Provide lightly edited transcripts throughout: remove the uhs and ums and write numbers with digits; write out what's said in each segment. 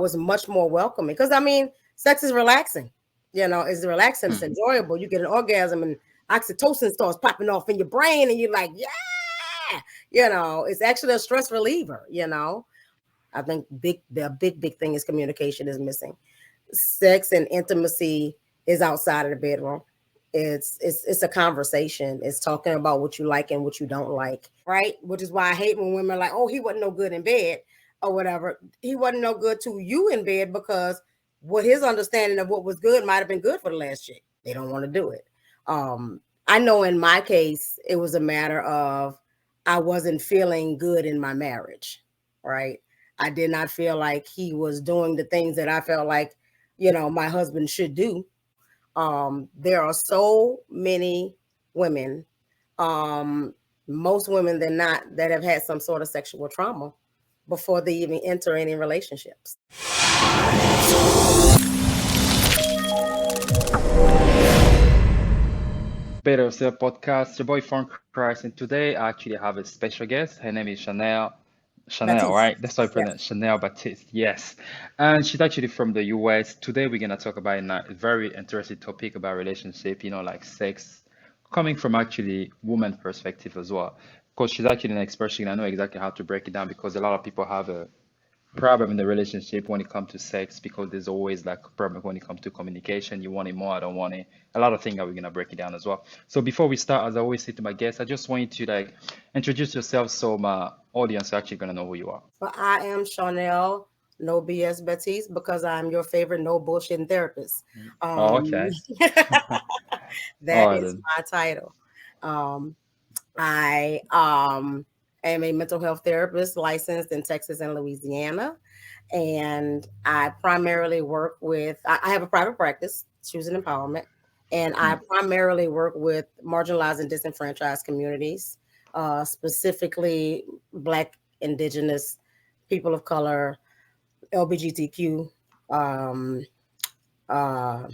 was much more welcoming. Because I mean, sex is relaxing. It's relaxing, it's enjoyable. You get an orgasm and oxytocin starts popping off in your brain, and you're like, yeah, it's actually a stress reliever. I think the big thing is communication is missing. Sex and intimacy is outside of the bedroom. It's a conversation. It's talking about what you like and what you don't like, right? Which is why I hate when women are like, oh, he wasn't no good in bed or whatever. He wasn't no good to you in bed because what his understanding of what was good might have been good for the last chick. They don't want to do it. I know in my case, it was a matter of I wasn't feeling good in my marriage, right? I did not feel like he was doing the things that I felt like, my husband should do. There are so many women, most women than not, that have had some sort of sexual trauma before they even enter any relationships. Better Self Podcast, your boy Frank Christ, and today I actually have a special guest. Her name is Chanel. Chanel, Baptiste. right? That's how I Yes. pronounce Chanel Baptiste. Yes. And she's actually from the US. Today we're gonna talk about a very interesting topic about relationship, like sex, coming from actually woman perspective as well. Because she's actually an expert, she's gonna know exactly how to break it down because a lot of people have a problem in the relationship when it comes to sex because there's always like a problem when it comes to communication. You want it more, I don't want it. A lot of things that we're gonna break it down as well. So before we start, as I always say to my guests, I just want you to like introduce yourself so my audience are actually gonna know who you are. But I am Chanel, no BS Baptiste, because I'm your favorite no bullshitting therapist. Oh, Um, okay. All that right is then. my title. Um, I am a mental health therapist licensed in Texas and Louisiana. And I primarily work with, I have a private practice, Choosing Empowerment. And I primarily work with marginalized and disenfranchised communities, specifically Black, Indigenous, people of color, LGBTQ, um, uh,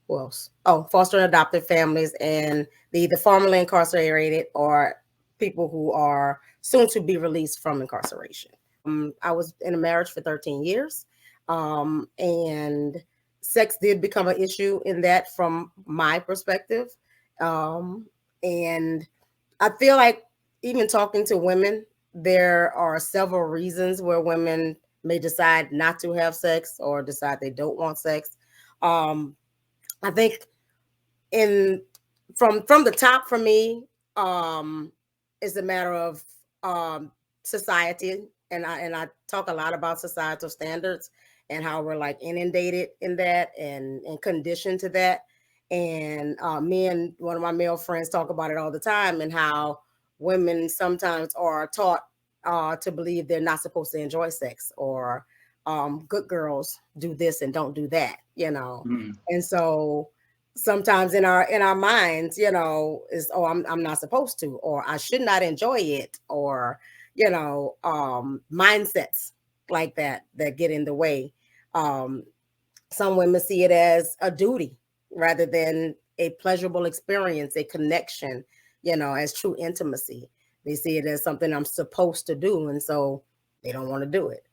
who else? Oh, foster and adopted families and the either formerly incarcerated or people who are soon to be released from incarceration. I was in a marriage for 13 years. And sex did become an issue in that from my perspective. Um, and I feel like even talking to women, there are several reasons where women may decide not to have sex or decide they don't want sex. Um, I think in from the top for me, is a matter of um society, and I talk a lot about societal standards and how we're like inundated in that and conditioned to that. And me and one of my male friends talk about it all the time, and how women sometimes are taught to believe they're not supposed to enjoy sex, or good girls do this and don't do that. Mm. And so sometimes in our minds, is, oh, I'm not supposed to, or I should not enjoy it, or mindsets like that get in the way. um some women see it as a duty rather than a pleasurable experience, a connection, as true intimacy. They see it as something I'm supposed to do, and so they don't want to do it.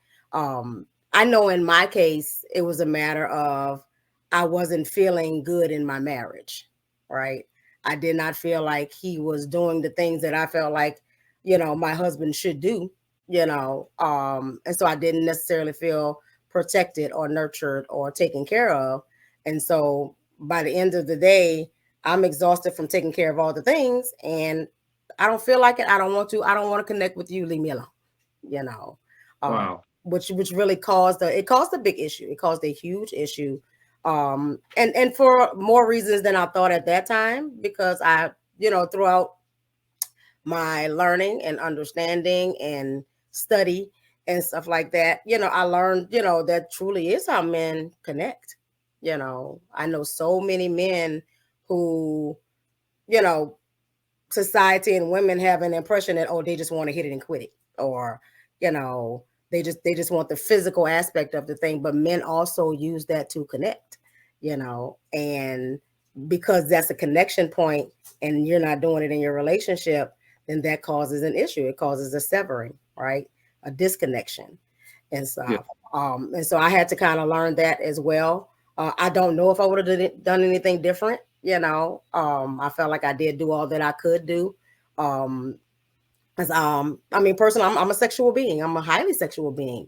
I know in my case, it was a matter of I wasn't feeling good in my marriage, right? I did not feel like he was doing the things that I felt like, my husband should do, and so I didn't necessarily feel protected or nurtured or taken care of. And so by the end of the day, I'm exhausted from taking care of all the things, and I don't feel like it. I don't want to. I don't want to connect with you. Leave me alone. You know, um, Wow. which really caused a big issue. It caused a huge issue, and for more reasons than I thought at that time, because I, throughout my learning and understanding and study and stuff like that, I learned, that truly is how men connect. I know so many men who, you know, society and women have an impression that, oh, they just want to hit it and quit it, or, you know, they just want the physical aspect of the thing, but men also use that to connect, and because that's a connection point and you're not doing it in your relationship, then that causes an issue. It causes a severing, right? A disconnection. and Yeah. stuff. And so I had to kind of learn that as well. I don't know if I would have done anything different. I felt like I did do all that I could do. Um, I mean, personally, I'm a sexual being. I'm a highly sexual being,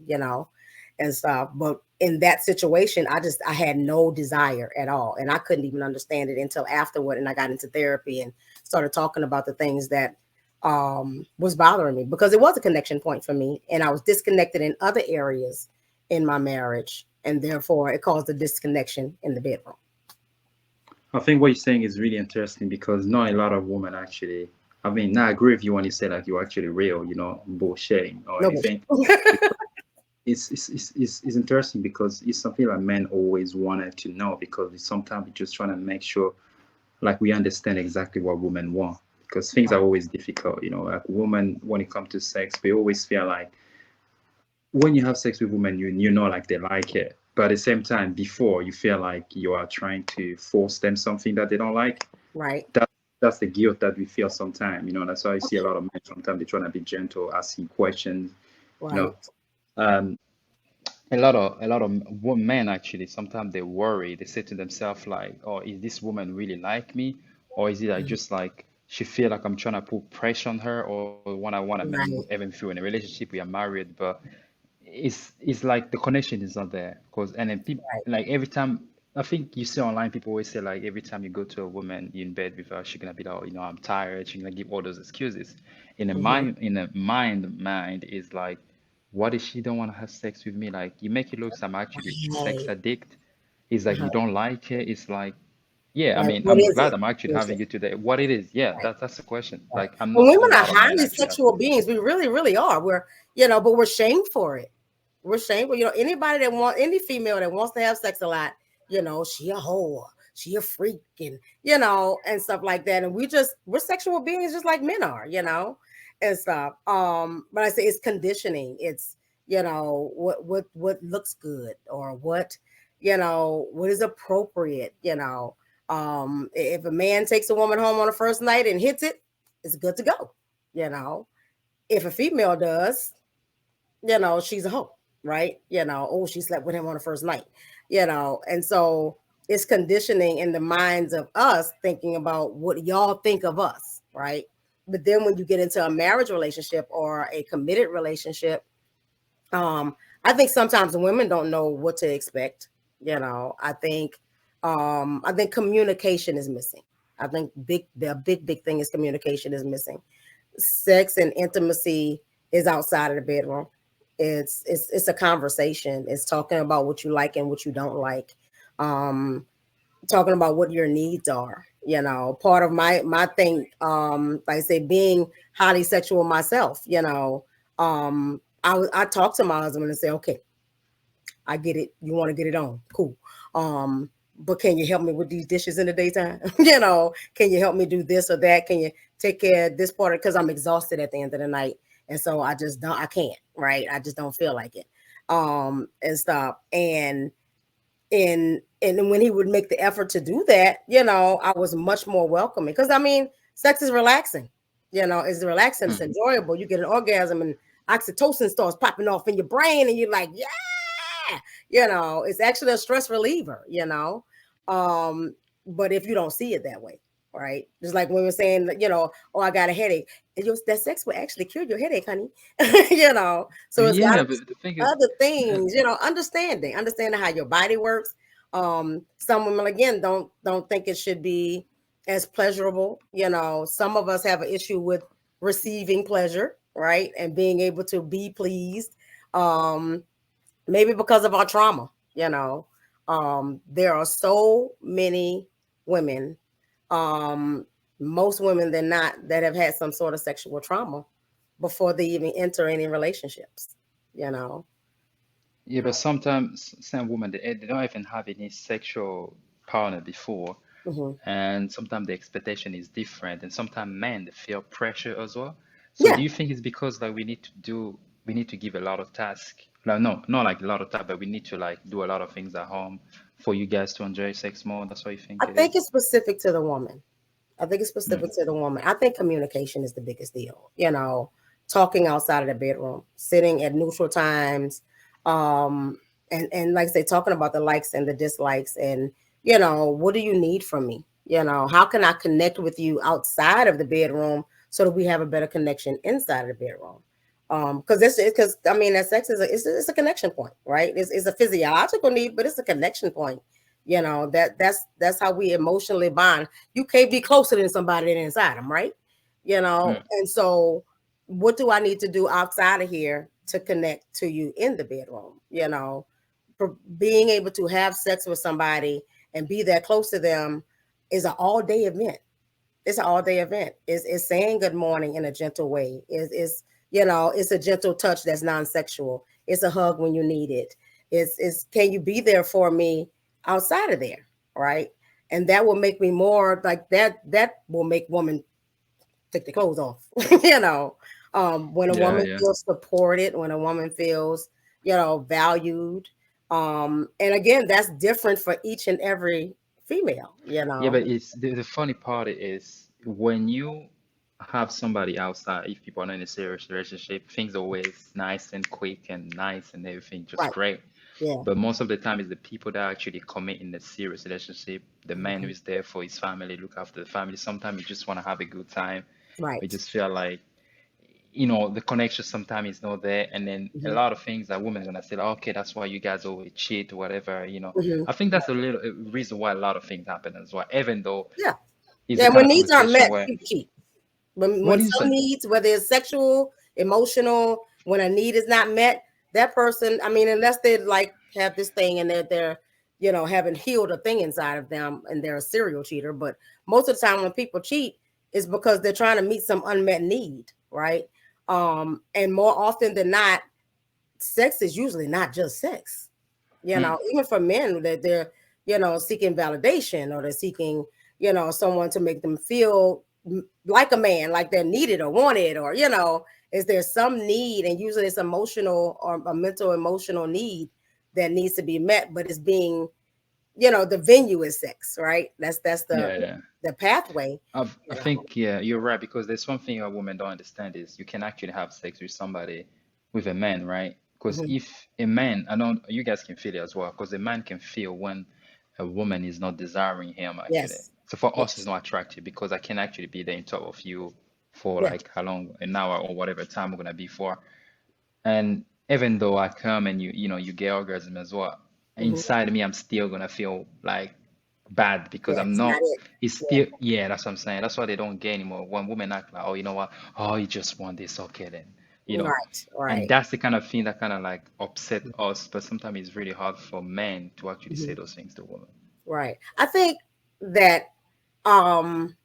and stuff. But in that situation, I had no desire at all, and I couldn't even understand it until afterward. And I got into therapy and started talking about the things that was bothering me, because it was a connection point for me, and I was disconnected in other areas in my marriage, and therefore it caused a disconnection in the bedroom. I think what you're saying is really interesting because not a lot of women actually. I mean, I agree with you when you say like you're actually real, bullshitting or No anything. bullshit. It's interesting because it's something that men always wanted to know because sometimes we're just trying to make sure like we understand exactly what women want because things are always difficult, like women when it comes to sex, we always feel like when you have sex with women, you know like they like it. But at the same time, before you feel like you are trying to force them something that they don't like. Right. That that's the guilt that we feel sometimes. That's why I see a lot of men sometimes they trying to be gentle, asking questions. You know, Right. um, a lot of men actually sometimes they worry. They say to themselves like, "Oh, is this woman really like me, or is it like just like she feel like I'm trying to put pressure on her, or when I want to even Right. feel in a relationship, we are married, but it's like the connection is not there because and then people Right. like every time I think you see online people always say like every time you go to a woman you in bed with her she's gonna be like oh, I'm tired, she's gonna give all those excuses Hmm. in a mind is like what if she don't want to have sex with me, like you make it look like I'm actually sex Right. addict, it's like you Uh-huh. don't like it, it's like yeah, I Right. mean What I'm is glad it? I'm actually What is having it? you today, what it is, yeah, Right. that's the question, Right. like I'm When not a women are lot of men highly actually have. sexual beings, we really, really are. But we're shamed for it. We're shameful. Anybody that any female that wants to have sex a lot, she a whore, she a freak, and stuff like that. And we're sexual beings just like men are, and stuff. But I say it's conditioning. It's what looks good, or what is appropriate. If a man takes a woman home on the first night and hits it, it's good to go. You know, if a female does, she's a hoe, right? Oh, she slept with him on the first night, and so it's conditioning in the minds of us thinking about what y'all think of us, right? But then when you get into a marriage relationship or a committed relationship, I think sometimes women don't know what to expect. I think communication is missing. I think the big thing is communication is missing. Sex and intimacy is outside of the bedroom. It's a conversation. It's talking about what you like and what you don't like. Um, Talking about what your needs are. Part of my thing, like I say, being highly sexual myself. I talk to my husband and say, okay, I get it. You want to get it on, cool. But can you help me with these dishes in the daytime? Can you help me do this or that? Can you take care of this part? Because I'm exhausted at the end of the night, and so I just don't. I can't. Right? I just don't feel like it. And stuff. And when he would make the effort to do that, I was much more welcoming, because I mean, sex is relaxing. It's relaxing, it's Mhm. enjoyable. You get an orgasm and oxytocin starts popping off in your brain, and you're like, yeah, it's actually a stress reliever. Um, but if you don't see it that way, right? Just like when we were saying, oh, I got a headache. And that sex will actually cure your headache, honey. So it's got Yeah, but the thing is other things, understanding how your body works. Some women again don't think it should be as pleasurable. Some of us have an issue with receiving pleasure, right? And being able to be pleased. Um, Maybe because of our trauma, there are so many women, um, most women than not, that have had some sort of sexual trauma before they even enter any relationships, you know. yeah, but sometimes some women they don't even have any sexual partner before, Hmm. and sometimes the expectation is different, and sometimes men they feel pressure as well. So do Yeah, you think it's because like we need to give a lot of tasks? Like no, not like a lot of tasks, but we need to like do a lot of things at home for you guys to enjoy sex more. That's what you I think it think is? it's specific to the woman. I think it's specific Mm. to the woman. I think communication is the biggest deal. Talking outside of the bedroom, sitting at neutral times, um and like I say, talking about the likes and the dislikes, and what do you need from me? How can I connect with you outside of the bedroom so that we have a better connection inside of the bedroom? Because I mean, that sex is it's a connection point, right? It's a physiological need, but it's a connection point. That's how we emotionally bond. You can't be closer than somebody than inside them, right? Mm. And so what do I need to do outside of here to connect to you in the bedroom? For being able to have sex with somebody and be that close to them is an all day event. It's an all day event. It's saying good morning in a gentle way. It's a gentle touch that's non-sexual. It's a hug when you need it. It's can you be there for me outside of there, right? And that will make me more like that. That will make women take the clothes off. you know, when a Yeah, woman yeah. feels supported, when a woman feels valued, and again, that's different for each and every female. Yeah, but it's the funny part is when you have somebody outside, if people are not in a serious relationship, things are always nice and quick and nice and everything just Right? great. Yeah. But most of the time, it's the people that actually commit in a serious relationship, the man who Mhm. is there for his family, look after the family. Sometimes you just want to have a good time. We Right. just feel like, the connection sometimes is not there. And then a Hmm. lot of things that women are gonna say, like, okay, that's why you guys always cheat, or whatever. Hmm. I think that's a reason why a lot of things happen as well, even though Yeah. it's the Yeah. kind When of needs aren't conversation met, where, people cheat. When what do you some say? needs, whether it's sexual, emotional, when a need is not met, that person, I mean, unless they like have this thing and they're haven't healed a thing inside of them and they're a serial cheater. But most of the time when people cheat, it's because they're trying to meet some unmet need, right? And more often than not, sex is usually not just sex. Hmm. Even for men that they're, seeking validation, or they're seeking, someone to make them feel like a man, like they're needed or wanted, or, is there some need? And usually it's emotional or a mental emotional need that needs to be met, but it's being, the venue is sex, right? That's Yeah, yeah. the pathway, I you know. think, yeah, you're right, because there's something a woman don't understand is you can actually have sex with somebody, with a man, right? Because Mhm. if a man, I know you guys can feel it as well, because a man can feel when a woman is not desiring him actually. Yes. So for us, it's Yes. not attractive because I can actually be there in top of you for Yeah. like how long, an hour or whatever time we're gonna be for. And even though I come and you get orgasm as well, Hmm. inside me, I'm still gonna feel like bad because Yeah. I'm It's not not. it. It's Yeah. still, yeah, that's what I'm saying. That's why they don't get anymore. When women act like, oh, you know what? Oh, you just want this, okay then, you know. Right. And Right. that's the kind of thing that kind of like upset us. But sometimes it's really hard for men to actually say Mhm. those things to women. Right. I think that um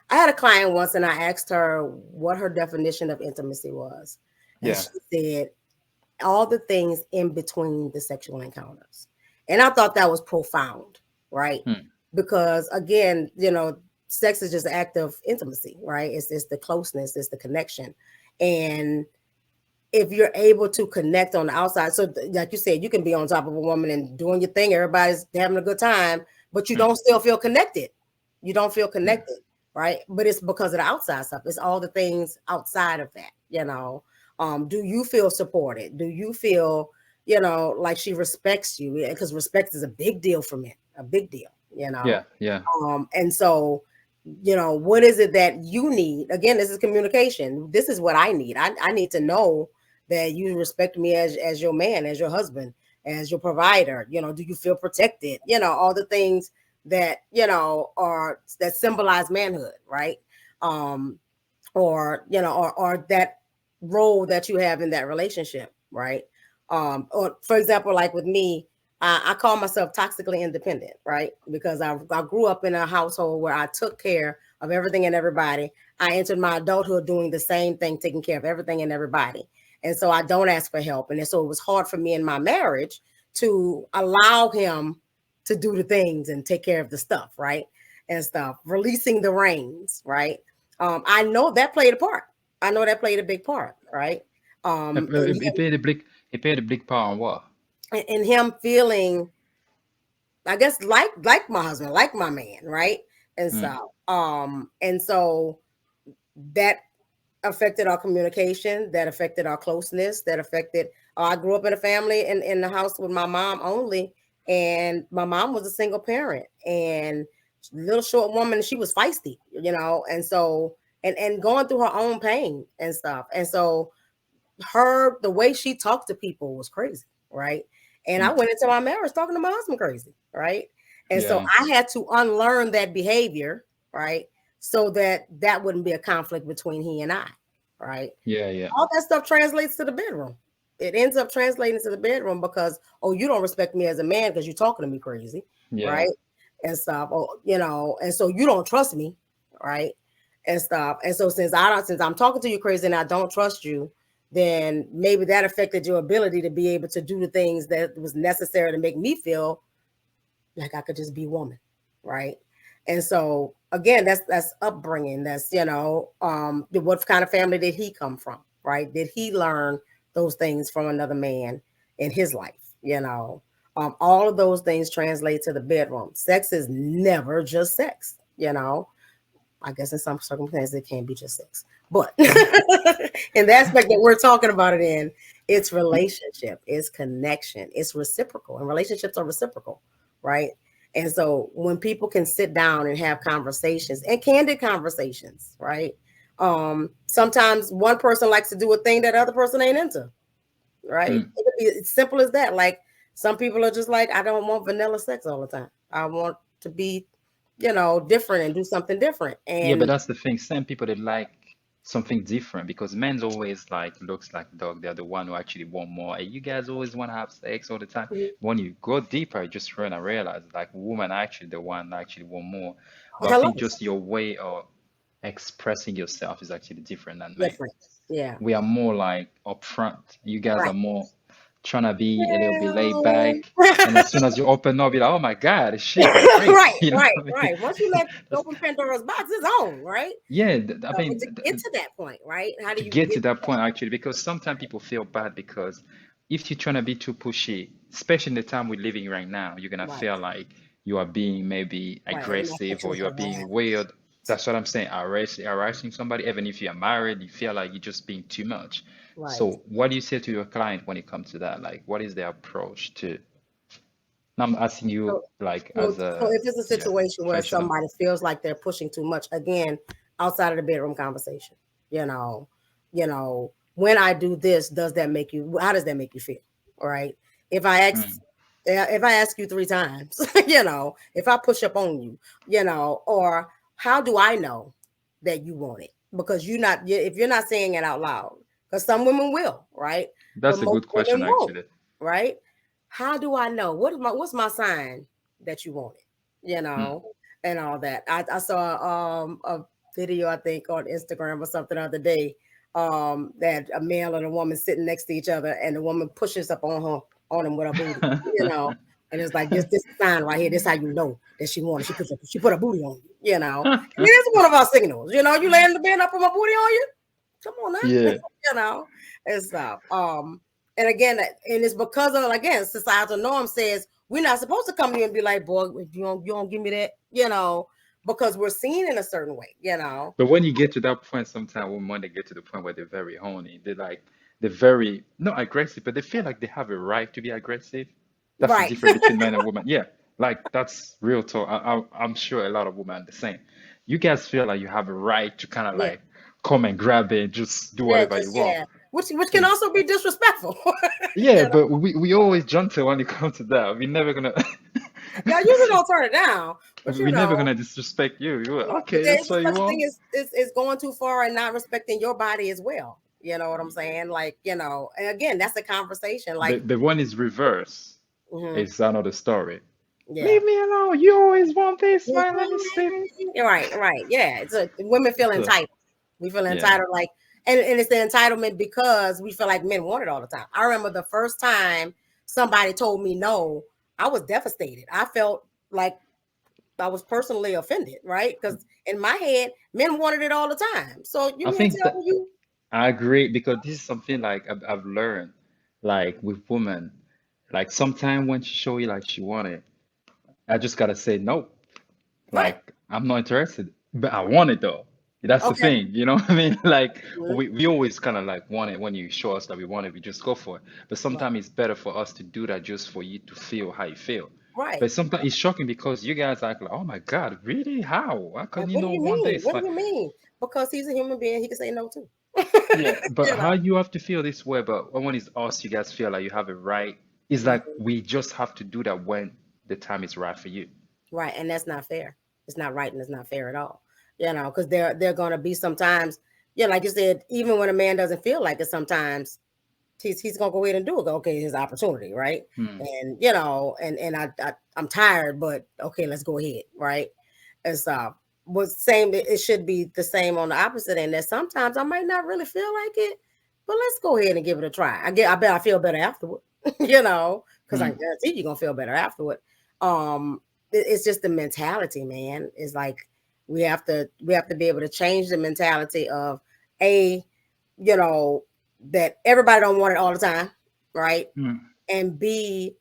I had a client once and I asked her what her definition of intimacy was. And Yeah. she said all the things in between the sexual encounters. And I thought that was profound, right? Hmm. Because again, sex is just an act of intimacy, right? It's the closeness, it's the connection. And if you're able to connect on the outside, so like you said, you can be on top of a woman and doing your thing, everybody's having a good time, but you Hmm. don't still feel connected. You don't feel Yeah. connected, right? But it's because of the outside stuff. It's all the things outside of that. Do you feel supported? Do you feel, like she respects you? Because respect is a big deal for men, a big deal. Yeah. Yeah. And so, what is it that you need? Again, this is communication. This is what I need. I need to know that you respect me as your man, as your husband, as your provider. Do you feel protected? All the things that are that symbolize manhood, right? Um, or that role that you have in that relationship, right? Or for example, like with me, I call myself toxically independent, right? Because I grew up in a household where I took care of everything and everybody. I entered my adulthood doing the same thing, taking care of everything and everybody. And so I don't ask for help. And so it was hard for me in my marriage to allow him to do the things and take care of the stuff, right? And stuff, releasing the reins, right? I know that played a part. I know that played a big part, right? And It played a big part on what? and him feeling, I guess, like my husband, like my man, right? And Hmm. so, and so that. affected our communication, that affected our closeness, that affected I grew up in a family in the house with my mom only, and my mom was a single parent and little short woman, she was feisty, and so and going through her own pain and stuff. And so the way she talked to people was crazy, right? And I Mm. went into my marriage talking to my husband crazy, right? And so Yeah. I had to unlearn that behavior, right? So that wouldn't be a conflict between he and I, right? Yeah. Yeah. All that stuff translates to the bedroom. It ends up translating to the bedroom because, oh, you don't respect me as a man because you're talking to me crazy, Yeah. right? And stuff. Oh, and so you don't trust me, right? And stuff. And so since I'm talking to you crazy and I don't trust you, then maybe that affected your ability to be able to do the things that was necessary to make me feel like I could just be woman, right? And so again, that's upbringing. That's what kind of family did he come from, right? Did he learn those things from another man in his life? All of those things translate to the bedroom. Sex is never just sex. I guess in some circumstances it can be just sex, but in the aspect that we're talking about it in, it's relationship, it's connection, it's reciprocal, and relationships are reciprocal, right? And so when people can sit down and have conversations and candid conversations, right? Sometimes one person likes to do a thing that the other person ain't into, right? Mm. It could be as simple as that. Like some people are just like, I don't want vanilla sex all the time. I want to be, different and do something different. Yeah, but And that's the thing. Some people they like something different because men's always like looks like dog. They're the one who actually want more. And you guys always want to have sex all the time. When you go deeper, you just run and realize like women are actually the one that actually want more. But I hello, think just your way of expressing yourself is actually different than men. different. Yeah. We are more like upfront. You guys Right. are more trying to be a little bit laid Well, back. And as soon as you open up, you're like, oh my God, shit, it's crazy. right, You know right, what I mean? right. Once you let That's, open Pandora's box, it's on, right? yeah, I So, but mean, to get to that point, right? How do to you get get to that point actually, because sometimes people feel bad because if you're trying to be too pushy, especially in the time we're living right now, you're gonna right, feel like you are being maybe right, and my aggressive or sexual you are being harassment. weird. That's what I'm saying. Harassing somebody, even if you're married, you feel like you're just being too much. Right. So what do you say to your client when it comes to that? Like, what is their approach to? Now I'm asking you So, like so, as so a if it's a yeah situation where professional. somebody feels like they're pushing too much, again, outside of the bedroom conversation, you know, when I do this, does that make you? How does that make you feel? All right. If I ask, Mm, if I ask you 3 times, if I push up on you, or how do I know that you want it? Because if you're not saying it out loud, because some women will, right? But that's a most good question women won't, actually. right? How do I know? What's my sign that you want it? Mm. And all that. I saw a video I think on Instagram or something the other day, that a male and a woman sitting next to each other, and the woman pushes up on him with her booty, and it's like this sign right here. This how you know that she wanted. She put a booty on you, And it is one of our signals. You laying in the bed, I put my booty on you. Come on now, Yeah. you know, and stuff. And again, and it's because of again societal norm says we're not supposed to come to you and be like, boy, if you don't give me that, because we're seen in a certain way. But when you get to that point, sometimes when they get to the point where they're very horny, they're very not aggressive, but they feel like they have a right to be aggressive. That's the Right. difference between men and women. Yeah, like that's real talk. I'm sure a lot of women are the same. You guys feel like you have a right to kind of Yeah. like come and grab it, just do Yeah. whatever you Just want. yeah. Which can also be disrespectful. Yeah, but we always gentle when it comes to that. We're never gonna Yeah. Usually don't turn it down, but we're never gonna disrespect you. You're like, but okay, there's that's what you such a want. thing as going too far and not respecting your body as well. You know what I'm saying? Like, and again, that's a conversation. Like, The one is reverse. mhm, It's another story. yeah. Leave me alone. You always want this, man. Let me sleep. You're right, right. Yeah. Women feel So, entitled. We feel yeah. entitled, like, and it's the entitlement because we feel like men want it all the time. I remember the first time somebody told me no, I was devastated. I felt like I was personally offended, right? Because in my head, men wanted it all the time. So you I mean to think tell that me you I agree because this is something like I've learned, like with women, like sometime when she show you like she want it, I just gotta say no. right? Like I'm not interested, but I want it though. That's the Okay. thing, you know what I mean? Like Mhm. we always kind of like want it when you show us that we want it, we just go for it. But Right. sometimes it's better for us to do that just for you to feel how you feel. Right. But sometimes it's shocking because you guys act like, oh my God, really? How? How can Like, you what do know you one day mean? it's What do like, you mean? Because he's a human being, he can say no too. yeah, but You how know. you have to feel this way, but when it's us, you guys feel like you have it right. It's like Mhm. we just have to do that when the time is right for you. Right, and that's not fair. It's not right, and it's not fair at all. You know, because they're going to be sometimes. Yeah, like you said, even when a man doesn't feel like it, sometimes he's gonna go ahead and do it. Okay, his opportunity, right? Hmm. And you know, and I'm tired, but okay, let's go ahead, right? And so, was same. It should be the same on the opposite end. That sometimes I might not really feel like it, but let's go ahead and give it a try. I bet I feel better afterward, you know, because I Hmm. guarantee you're gonna feel better afterward. Um, it's just the mentality, man. It's like we have to be able to change the mentality of a, you know, that everybody don't want it all the time, right? Hmm. And B,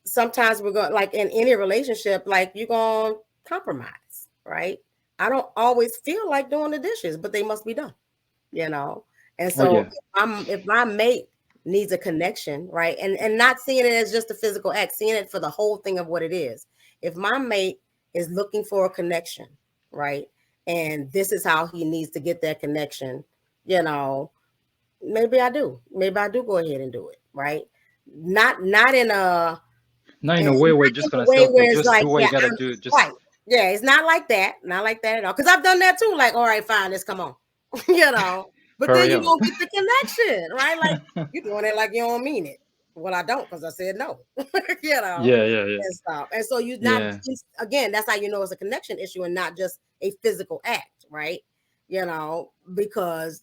sometimes we're going like in any relationship, like you're gonna compromise, right? I don't always feel like doing the dishes, but they must be done, you know. And Oh so yeah. if my mate needs a connection, right, and not seeing it as just a physical act, seeing it for the whole thing of what it is. If my mate is looking for a connection, right, and this is how he needs to get that connection, you know, maybe I do go ahead and do it, right? Not in a Not in and a way not where you're in just a gonna say, way okay, where it's just like, do what yeah, you gotta I'm do. Just right. Yeah, it's not like that. Not like that at all. Because I've done that too. Like, all right, fine, let's come on. You know. But for then you real. won't get the connection, right? Like you doing it like you don't mean it. Well, I don't because I said no. You know, Yeah, yeah, yeah. and stuff. And so you not Yeah. again, that's how you know it's a connection issue and not just a physical act, right? You know, because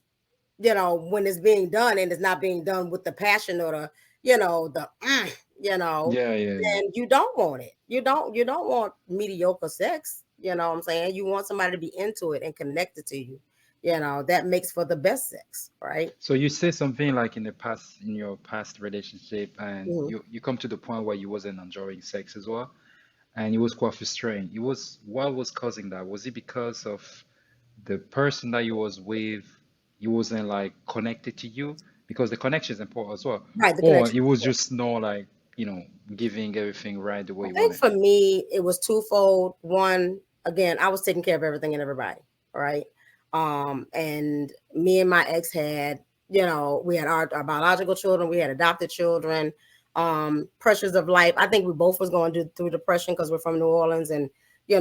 when it's being done and it's not being done with the passion or the, you know, Yeah, yeah, yeah. then you don't want it. You don't want mediocre sex. You know what I'm saying? You want somebody to be into it and connected to you. That makes for the best sex, right? So you say something like in the past, in your past relationship, and Mhm. you come to the point where you wasn't enjoying sex as well, and it was quite frustrating. It was what was causing that? Was it because of the person that you was with, he wasn't like connected to you? Because the connection is important as well. Right, the Or connection. it was just not like, giving everything right the I way you think wanted. for me, it was twofold. One, again, I was taking care of everything and everybody, right? And me and my ex had, we had our biological children, we had adopted children, pressures of life. I think we both was going through depression because we're from New Orleans, and we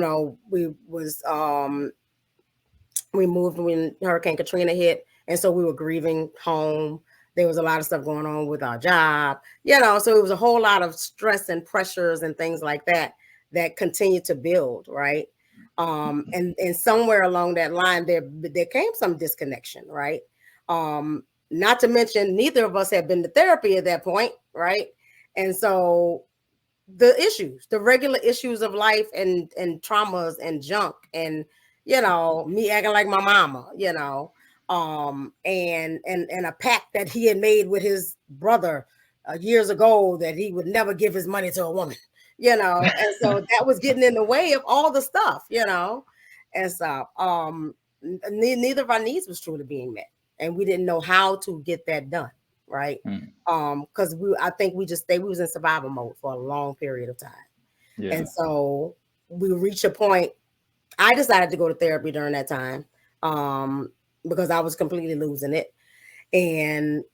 moved when Hurricane Katrina hit, and so we were grieving home. There was a lot of stuff going on with our job, so it was a whole lot of stress and pressures and things like that that continued to build, right? And somewhere along that line, there came some disconnection, right? Not to mention, neither of us had been to therapy at that point, right? And so the regular issues of life and traumas and junk and me acting like my mama, and a pact that he had made with his brother years ago that he would never give his money to a woman, and so that was getting in the way of all the stuff, and so neither of our needs was truly being met, and we didn't know how to get that done, right? Mm, Because I think we was in survival mode for a long period of time. And yeah. so we reached a point. I decided to go to therapy during that time, um, because I was completely losing it. And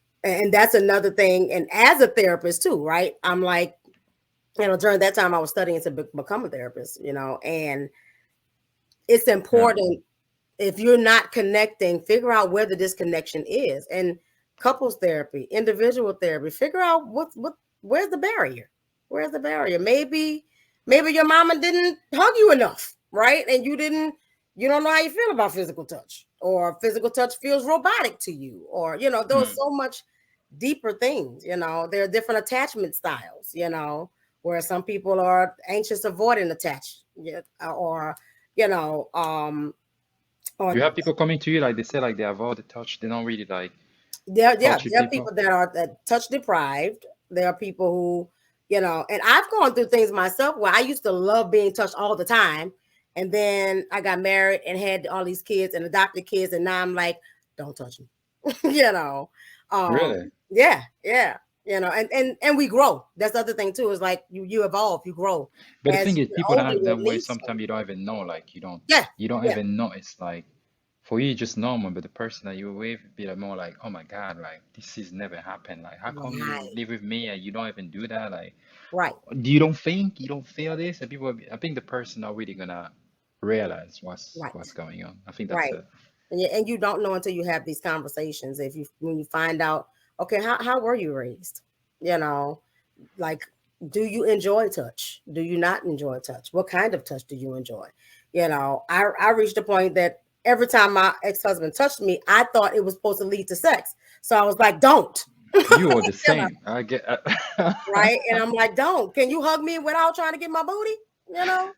that's another thing. And as a therapist too, right? I'm like, during that time I was studying to become a therapist, and it's Yeah. important if you're not connecting, figure out where the disconnection is. And couples therapy, individual therapy, figure out where's the barrier. Where's the barrier? Maybe your mama didn't hug you enough, right? And you don't know how you feel about physical touch, or physical touch feels robotic to you, or there's Mm. so much deeper things. There are different attachment styles, where some people are anxious, avoiding attach, yeah, or you know, Do or you have people coming to you like they say like they avoid the touch, they don't really like yeah, touch with there are people people? that are touch deprived. There are people who, and I've gone through things myself where I used to love being touched all the time, And then I got married and had all these kids and adopted kids, and now I'm like, don't touch me. you know. Really? Yeah, yeah. And we grow. That's the other thing too, is like you evolve, you grow. But the As thing you is, get people that older, have your that way, needs sometimes change. you don't even know. Like Yeah, you don't yeah, even notice. Like for you, just normal, but the person that you're with be like more like, oh my God, like this is never happened. Like how come you right, live with me and you don't even do that? Like right, you don't feel this? And people, I think the person are really gonna realize what's right, going on. I think that's right. it. And you don't know until you have these conversations. If you When you find out, okay, how were you raised? You know, like, do you enjoy touch? Do you not enjoy touch? What kind of touch do you enjoy? I reached a point that every time my ex-husband touched me, I thought it was supposed to lead to sex. So I was like, don't. You are the you know, same. I get. right? And I'm like, don't. Can you hug me without trying to get my booty? You know,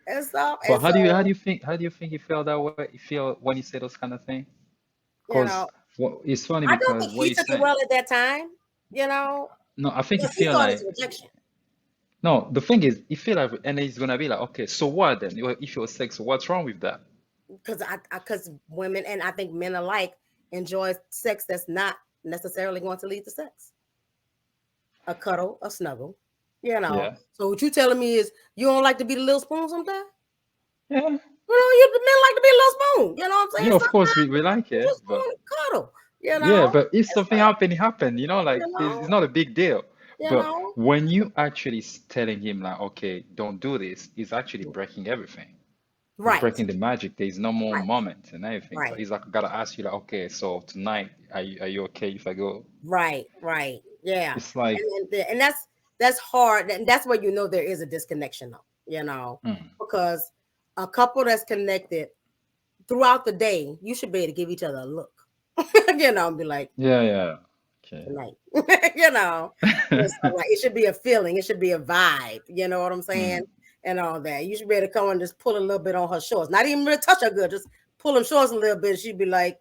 and stuff. But And so, how do you think you feel that way? You feel when you say those kind of things? you Because know, it's funny I don't because think what he you took it saying. well at that time, you know, No, I think you because he feel thought it's like rejection. no. The thing is, you feel like, and he's gonna be like, okay, so what then? If you're sex, what's wrong with that? Because women and I think men alike enjoy sex that's not necessarily going to lead to sex. A cuddle, a snuggle, you know. Yeah, So what you telling me is you don't like to be the little spoon sometimes? yeah, You the men like to be a little spoon. You know what I'm saying? yeah. Of course, Sometimes we like you it, just but want to cuddle. You yeah, know, but if it's something happen, it happened. You know, like you it's know, not a big deal. you But know. when you actually telling him like, okay, don't do this, he's actually breaking everything. He's Right, breaking the magic. There's no more right, moment and everything. So right. he's like, gotta ask you like, okay, so tonight, are you okay if I go? Right, right. Yeah. It's like, And that's hard. And that's where you know there is a disconnection though, mm, because a couple that's connected throughout the day, you should be able to give each other a look, and be like, yeah, yeah, okay. tonight, you know. So like it should be a feeling, it should be a vibe, you know what I'm saying? Mm, And all that. You should be able to come and just pull a little bit on her shorts. Not even really touch her good, just pull them shorts a little bit. She'd be like,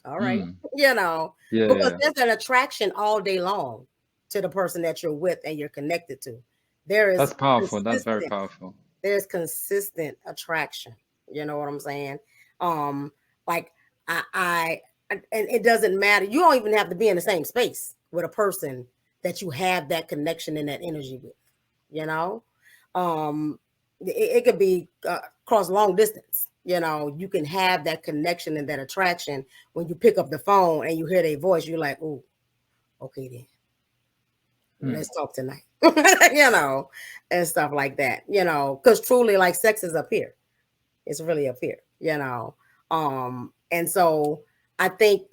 all right, mm, you know, yeah, because yeah. there's an attraction all day long to the person that you're with and you're connected to. There That's is powerful. That's very consistent, powerful. there's consistent attraction. You know what I'm saying? Um, like I and it doesn't matter. You don't even have to be in the same space with a person that you have that connection and that energy with. You know, um, it could be across long distance. You can have that connection and that attraction when you pick up the phone and you hear their voice. You're like, oh, okay then, Mm. let's talk tonight. you know, and stuff like that. Because truly, like sex is up here. It's really up here. And so I think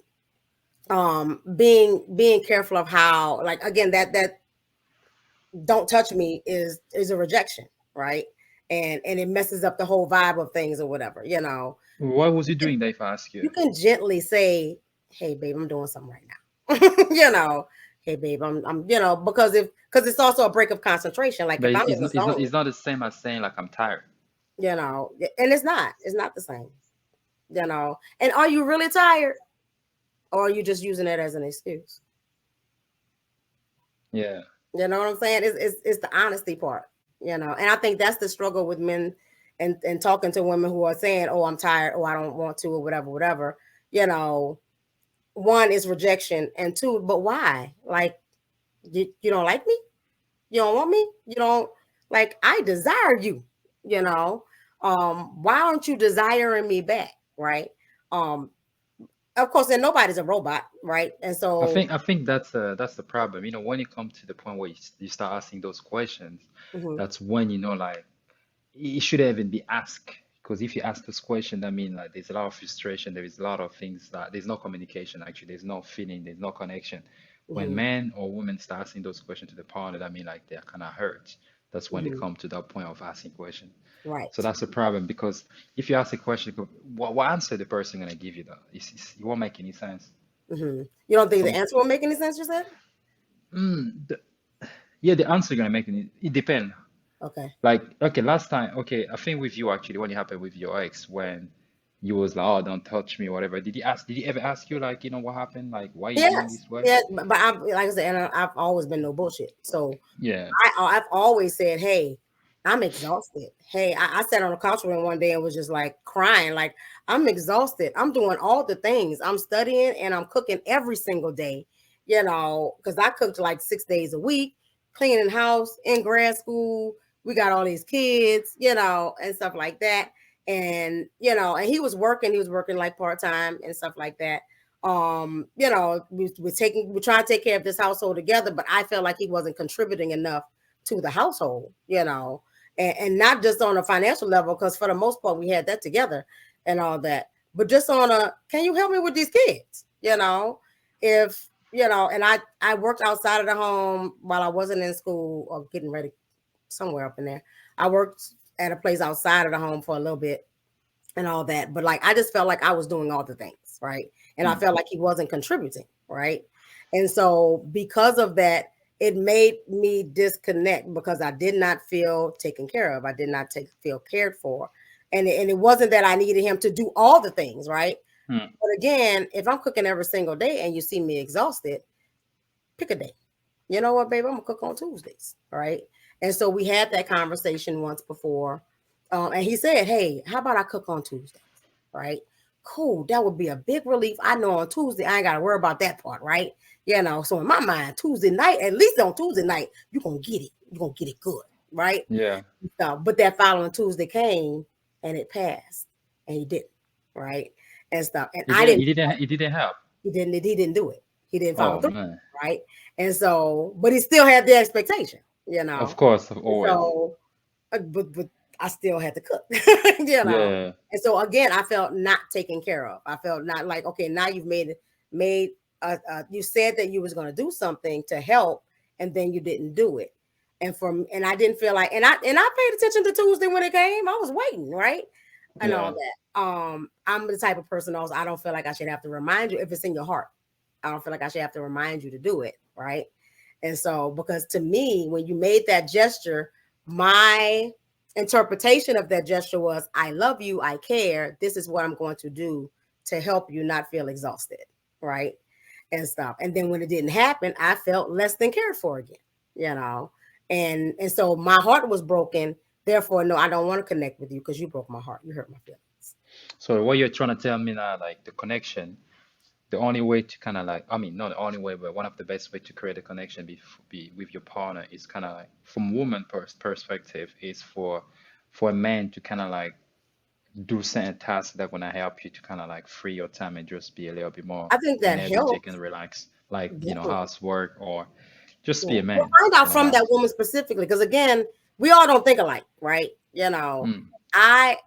being careful of how, like, again, that don't touch me is a rejection, right? And it messes up the whole vibe of things or whatever. What was You you can, doing that if I ask you? you can gently say, hey babe, I'm doing something right now. Hey babe, I'm because it's also a break of concentration. Like But if I'm in the zone, it's not the same as saying like I'm tired. and it's not the same. And are you really tired, or are you just using it as an excuse? Yeah. You know what I'm saying? It's the honesty part. And I think that's the struggle with men, and talking to women who are saying, oh, I'm tired, oh, I don't want to, or whatever, whatever. you know One is rejection, and two, but why? Like, you don't like me, you don't want me, you don't, like, I desire you. you know why aren't you desiring me back, right? um of course, and nobody's a robot, right? And so, I think that's the problem. You know, when you come to the point where you start asking those questions, mhm, that's when you know like it shouldn't even be asked. Because if you ask this question, that means like there's a lot of frustration, there is a lot of things that there's no communication actually, there's no feeling, there's no connection. When mhm, men or women start asking those questions to the partner, that means like they're kind of hurt. That's when they mhm, come to that point of asking questions. So right. that's the problem because if you ask a question, what answer the person gonna give you though? It won't make any sense. You don't think the Some answer will make any sense, you said? mm, yeah, the answer gonna make it depend. Okay. Like, okay, last time, okay, I think with you actually, when it happened with your ex, when you was like, oh, don't touch me, or whatever. Did he ever ask you, like, what happened? Like, why you doing Yes. this way? Yeah, but I'm, like I said, and I've always been no bullshit. So Yeah. I've always said, hey, I'm exhausted. Hey, I sat on a couch room one day and was just like crying, like I'm exhausted. I'm doing all the things. I'm studying and I'm cooking every single day, because I cooked like 6 days a week, cleaning house in grad school. We got all these kids, and stuff like that. And he was working like part-time and stuff like that. We're trying to take care of this household together, but I felt like he wasn't contributing enough to the household, and not just on a financial level, because for the most part we had that together and all that, but just on can you help me with these kids? If and I worked outside of the home while I wasn't in school or getting ready somewhere up in there. I worked at a place outside of the home for a little bit and all that, but like I just felt like I was doing all the things, right? And I felt like he wasn't contributing, right? And so because of that, it made me disconnect because I did not feel taken care of. I did not feel cared for. And it wasn't that I needed him to do all the things, right? Hmm. But again, if I'm cooking every single day and you see me exhausted, pick a day. You know what, babe? I'm gonna cook on Tuesdays, right? And so we had that conversation once before, and he said, "Hey, how about I cook on Tuesdays?" Right? Cool. That would be a big relief. I know on Tuesday I ain't got to worry about that part, right? So in my mind, Tuesday night, at least on Tuesday night, you're gonna get it. You're gonna get it good, right? Yeah. So, but that following Tuesday came and it passed, and he didn't, right? And stuff. And It I didn't. didn't. It didn't help. He didn't do it. He didn't follow Oh through, man. right? And so, but he still had the expectation, Of course, always. So, but I still had to cook, Yeah. And so again, I felt not taken care of. I felt not like, okay, now you've made you said that you was going to do something to help, and then you didn't do it. And I didn't feel like, and I paid attention to Tuesday when it came. I was waiting, right, and all Yeah. that. I'm the type of person also, I don't feel like I should have to remind you if it's in your heart. I don't feel like I should have to remind you to do it, right? And so, because to me, when you made that gesture, my interpretation of that gesture was, I love you, I care. This is what I'm going to do to help you not feel exhausted, right? And stuff. And then when it didn't happen, I felt less than cared for again, you know. And so my heart was broken. Therefore, no, I don't want to connect with you because you broke my heart. You hurt my feelings. So what you're trying to tell me now, like the connection, the only way to kind of like, I mean, not the only way, but one of the best way to create a connection be with your partner is kind of like, from woman perspective, is for a man to kind of like do certain tasks that gonna help you to kind of like free your time and just be a little bit more I think that energetic and helps. relax, like Definitely. housework or just be Yeah. a We'll man find in out the from that house. woman specifically, because again, we all don't think alike, right? Mm, I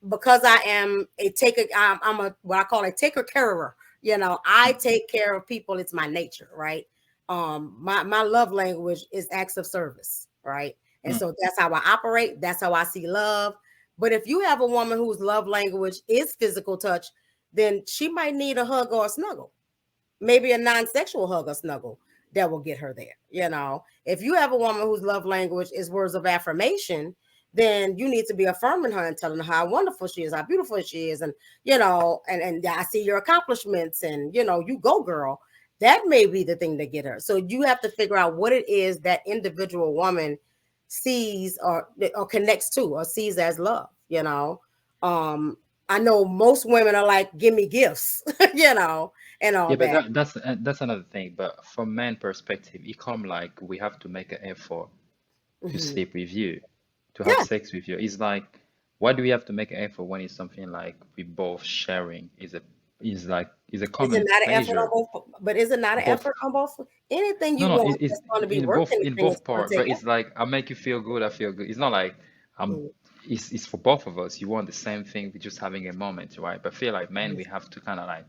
because I am a taker, I'm a what I call a taker carer. I mm, take care of people. It's my nature, right? My love language is acts of service, right? And mm. so that's how I operate. That's how I see love. But if you have a woman whose love language is physical touch, then she might need a hug or a snuggle, maybe a non-sexual hug or snuggle that will get her there. If you have a woman whose love language is words of affirmation, then you need to be affirming her and telling her how wonderful she is, how beautiful she is, and and I see your accomplishments, and you go, girl. That may be the thing to get her. So you have to figure out what it is that individual woman sees or connects to or sees as love. um I know most women are like, give me gifts, and all Yeah, but that. that's another thing. But from man perspective, it come like we have to make an effort to Mhm. sleep with you, to have Yeah. sex with you. It's like, why do we have to make an effort when it's something like we both sharing? Is a Is it common not an effort on pleasure. both? But is it not an Both. effort on both? Anything No, you no, want that's going to be worth in anything is both going to part. take But it's like I make you feel good, I feel good. It's not like I'm. effort. It's for both of us. You want the same thing. We're just having a moment, right? But I feel like, man, Mhm. we have to kind of like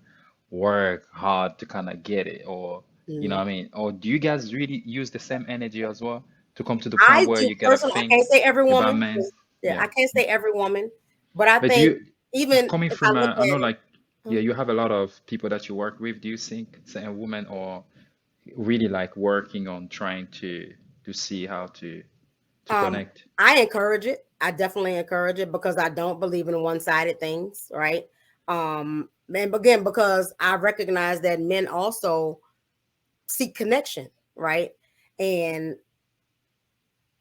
work hard to kind of get it, or you know Mhm. what I mean? Or do you guys really use the same energy as well to come to the point I where do you gotta personally. I think can't say every about woman. men? Yeah, Yeah. I can't say every woman, but I But do think you, even coming if I from look I know at it, like, yeah, you have a lot of people that you work with. Do you think certain women are really like working on trying to see how to um, connect? I encourage it. I definitely encourage it because I don't believe in one-sided things, right? And again, because I recognize that men also seek connection, right? And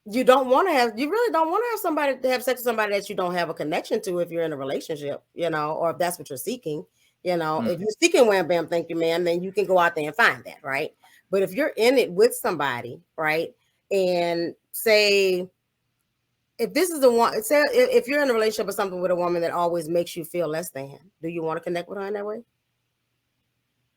you really don't want to have somebody to have sex with somebody that you don't have a connection to if you're in a relationship, or if that's what you're seeking. If Mm, you're seeking wham bam, thank you, ma'am, then you can go out there and find that, right? But if you're in it with somebody, right, and say if this is the one, say if you're in a relationship or something with a woman that always makes you feel less than, do you want to connect with her in that way?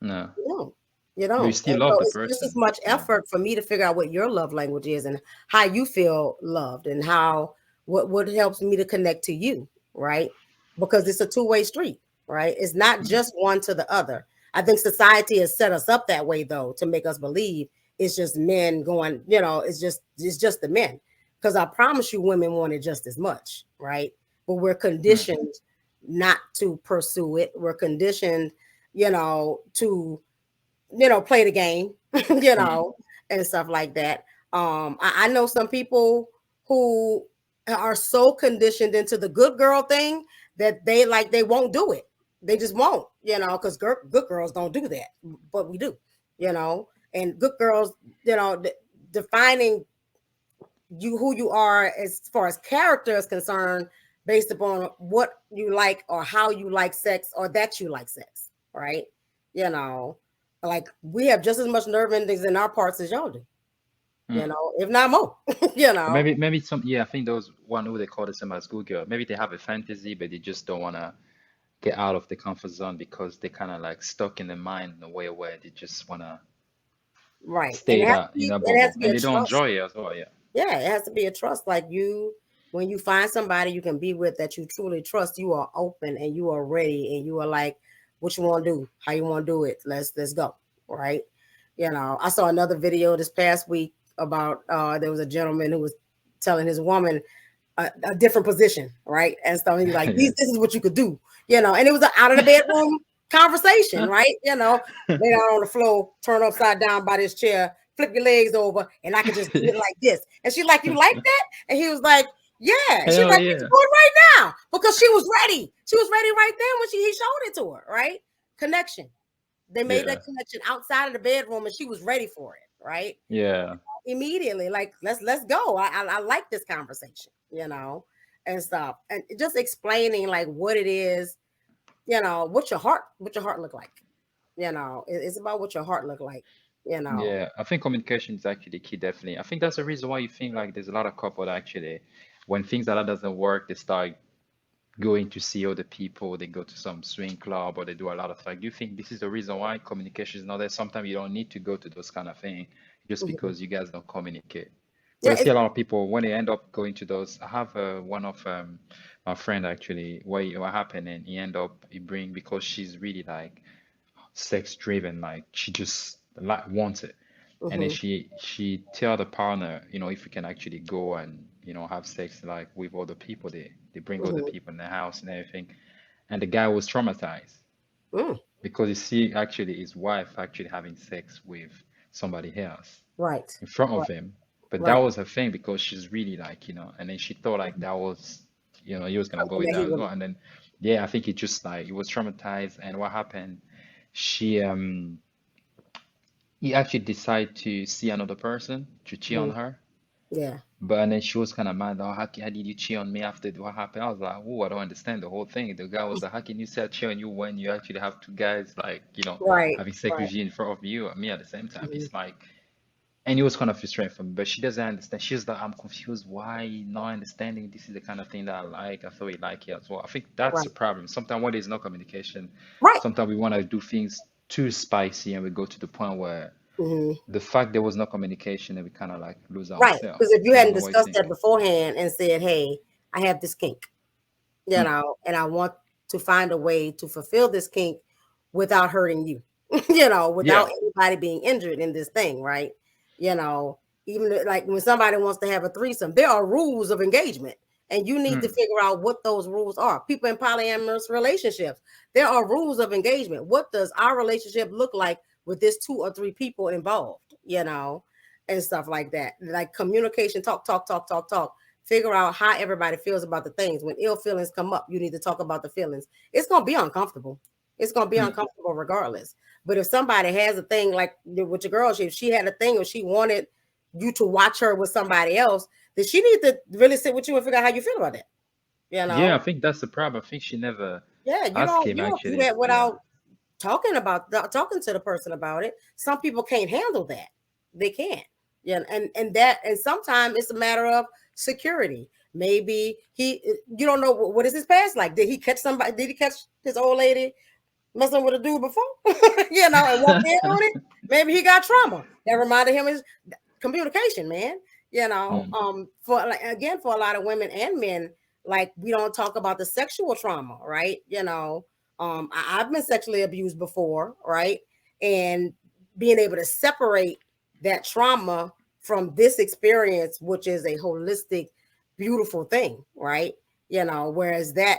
no, You don't. You but you don't. still And love so the it's just as person. much Yeah. effort for me to figure out what your love language is and how you feel loved and how what helps me to connect to you, right? Because it's a two-way street, right? It's not Mm, just one to the other. I think society has set us up that way though to make us believe it's just men going, it's just the men. Because I promise you women want it just as much, right? But we're mm, conditioned not to pursue it. We're conditioned, to play the game, you mm. know, and stuff like that. I know some people who are so conditioned into the good girl thing that they won't do it. They just won't, because good girls don't do that, but we do, and good girls, defining who you are as far as character is concerned based upon what you like or how you like sex or that you like sex, right? You know, like we have just as much nerve endings in our parts as y'all do, Mm. if not more, you Or know. maybe some, yeah, I think those one who they call the same as good girl. Maybe they have a fantasy, but they just don't wanna get out of the comfort zone because they kind of like stuck in the mind in a way where they just wanna Right. And stay that in that it has bubble, to be and a they don't trust. enjoy it as well. Yeah. Yeah, it has to be a trust. Like when you find somebody you can be with that you truly trust, you are open and you are ready and you are like, what you want to do, how you want to do it. Let's go. Right. I saw another video this past week about there was a gentleman who was telling his woman a different position, right? And so he's like, Yeah. this is what you could do, and it was an out of the bedroom conversation, right? Lay down on the floor, turn upside down by this chair, flip your legs over, and I could just do it like this. And she's like, you like that? And he was like, yeah. And she's Hell like, we can yeah. do it right now because she was ready. She was ready right then when he showed it to her, right? Connection. They made Yeah. that connection outside of the bedroom, and she was ready for it, right? Yeah. Immediately, like let's go. I like this conversation, and stuff, and just explaining like what it is, what your heart look like, it's about what your heart look like, you know. Yeah. I think communication is actually key, definitely. I think that's the reason why you think like there's a lot of couple that actually, when things like that doesn't work, they start going to see other people, they go to some swing club or they do a lot of like, do you think this is the reason why communication is not there? Sometimes you don't need to go to those kind of things just Mhm. because you guys don't communicate. But Yeah, I see a lot of people when they end up going to those. I have one of my friend actually, what happened, and he end up he bring because she's really like sex driven, like she just like wants it. And then hmm she tell the partner, if you can actually go and have sex like with other people, they bring other hmm people in the house and everything. And the guy was traumatized mm, because he see actually his wife actually having sex with somebody else right, in front of right, him. But that right. was her thing because she's really like, and then she thought like that was, he was gonna go Something with that he that as would. well. And then yeah, I think he just like he was traumatized. And what happened? She he actually decided to see another person to cheat on Mhm. her. Yeah, But and then she was kind of mad. Oh, how did you cheat on me after what happened? I was like, oh, I don't understand the whole thing. The guy was like, how can you say I cheat on you when you actually have two guys like, right, having sex right. with you in front of you and me at the same time? Mhm. It's like, and it was kind of frustrating for me, but she doesn't understand. She's like, I'm confused. Why not understanding this is the kind of thing that I like? I thought we like it as well. I think that's the Right, problem. Sometimes when there's no communication, right. sometimes we want to do things too spicy and we go to the point where hmm the fact there was no communication and we kind of like lose Right, ourselves. because if you I don't hadn't know what you discussed think. that beforehand and said, hey, I have this kink, Mm, and I want to find a way to fulfill this kink without hurting you, without yeah. anybody being injured in this thing, right? You know, like when somebody wants to have a threesome, there are rules of engagement, and you need to Mm, figure out what those rules are. People in polyamorous relationships, there are rules of engagement. What does our relationship look like with this 2 or 3 people involved, and stuff like that? Like communication, talk, figure out how everybody feels about the things. When ill feelings come up, you need to talk about the feelings. It's going to be uncomfortable. It's going to be mm, uncomfortable regardless. But if somebody has a thing like with your girl, if she had a thing or she wanted you to watch her with somebody else, then she needs to really sit with you and figure out how you feel about that. You Yeah, I know, think that's the problem. I think she never yeah, asked him you don't do actually. that Yeah. without talking to the person about it. Some people can't handle that. They can't. Yeah, and sometimes it's a matter of security. Maybe you don't know what is his past like. Did he catch somebody? Did he catch his old lady messing with a dude before? And walk in on it. Maybe he got trauma that reminded him his communication, man. Mm. For like again, for a lot of women and men, like we don't talk about the sexual trauma, right? I've been sexually abused before, right? And being able to separate that trauma from this experience, which is a holistic, beautiful thing, right? Whereas that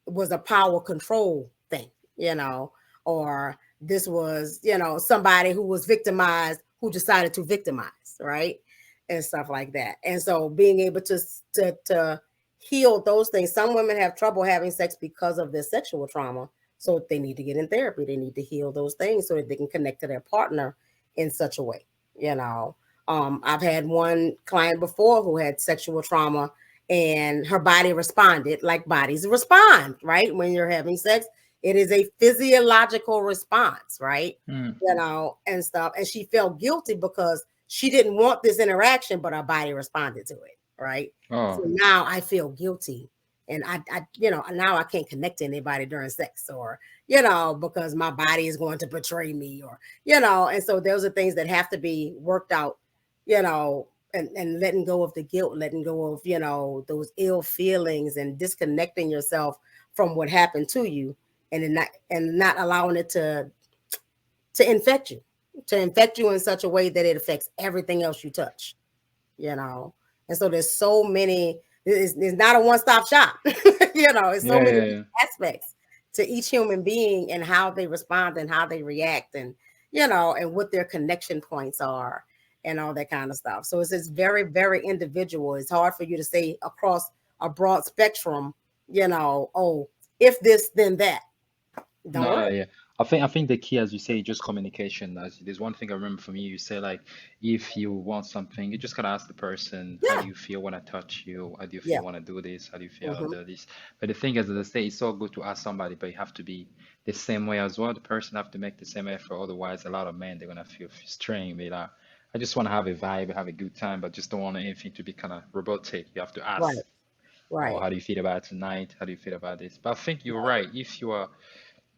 was a power control thing, you know, or this was, somebody who was victimized who decided to victimize, right? And stuff like that. And so being able to heal those things. Some women have trouble having sex because of their sexual trauma. So they need to get in therapy. They need to heal those things so that they can connect to their partner in such a way. You know, I've had one client before who had sexual trauma and her body responded like bodies respond, right? When you're having sex, it is a physiological response, right? Mm. And stuff. And she felt guilty because she didn't want this interaction, but her body responded to it, right? So Oh, now I feel guilty. And now I can't connect to anybody during sex or, because my body is going to betray me or, and so those are things that have to be worked out, and letting go of the guilt, letting go of, those ill feelings and disconnecting yourself from what happened to you and not allowing it to infect you, in such a way that it affects everything else you touch, you know. And so there's so many, there's not a one-stop shop, it's so yeah, many yeah, yeah. aspects to each human being and how they respond and how they react and, and what their connection points are and all that kind of stuff. So it's very, very individual. It's hard for you to say across a broad spectrum, oh, if this, then that. Don't No, work. yeah. I think the key, as you say, just communication. As there's one thing I remember from you, you say like, if you want something, you just gotta ask the person, how do Yeah. you feel when I touch you? How do you Yeah. feel when I do this? How do you feel Hmm. under this? But the thing is, as I say, it's so good to ask somebody, but you have to be the same way as well. The person have to make the same effort. Otherwise, a lot of men they're gonna feel strained. Be like, I just want to have a vibe, have a good time, but just don't want anything to be kind of robotic. You have to Right. ask, oh, Right. how do you feel about tonight? How do you feel about this? But I think you're right. If you are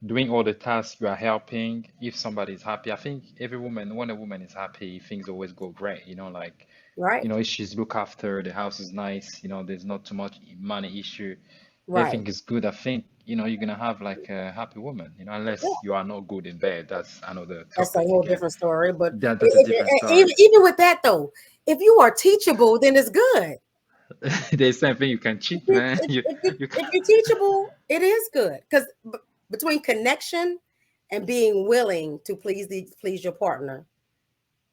doing all the tasks you are helping, if somebody is happy, I think every woman, when a woman is happy, things always go great, like, Right. if she's looked after, the house is nice, there's not too much money issue, Right. everything is good. I think, you're gonna have like a happy woman, unless you are not good in bed. That's another That's a topic whole again. different story. But That's a different story. even with that though, if you are teachable, then it's good. There's something you can cheat, man. You If you're teachable, it is good because between connection and being willing to please your partner,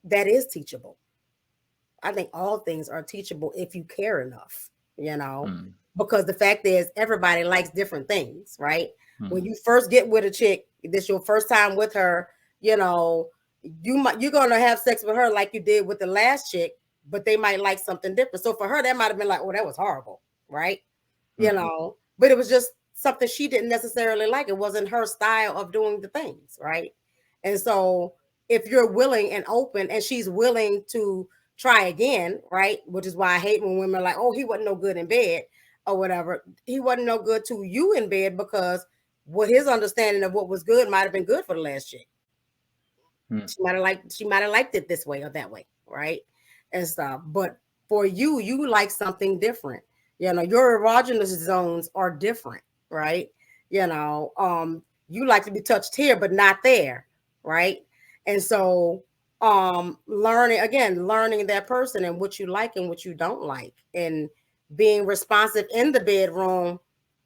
that is teachable. I think all things are teachable if you care enough, you know, mm, because the fact is everybody likes different things, right? When mm, you first get with a chick, this your first time with her, you know, you're gonna have sex with her like you did with the last chick, but they might like something different. So for her, that might have been like, oh, that was horrible, right? mm. But it was just something she didn't necessarily like. It wasn't her style of doing the things, right? And so if you're willing and open and she's willing to try again, right? Which is why I hate when women are like, oh, he wasn't no good in bed or whatever. He wasn't no good to you in bed because what his understanding of what was good might have been good for the last chick. Mm. She might have liked it this way or that way, right? And stuff. But for you, you like something different. Your erogenous zones are different, right? You like to be touched here, but not there, right? And so learning that person and what you like and what you don't like, and being responsive in the bedroom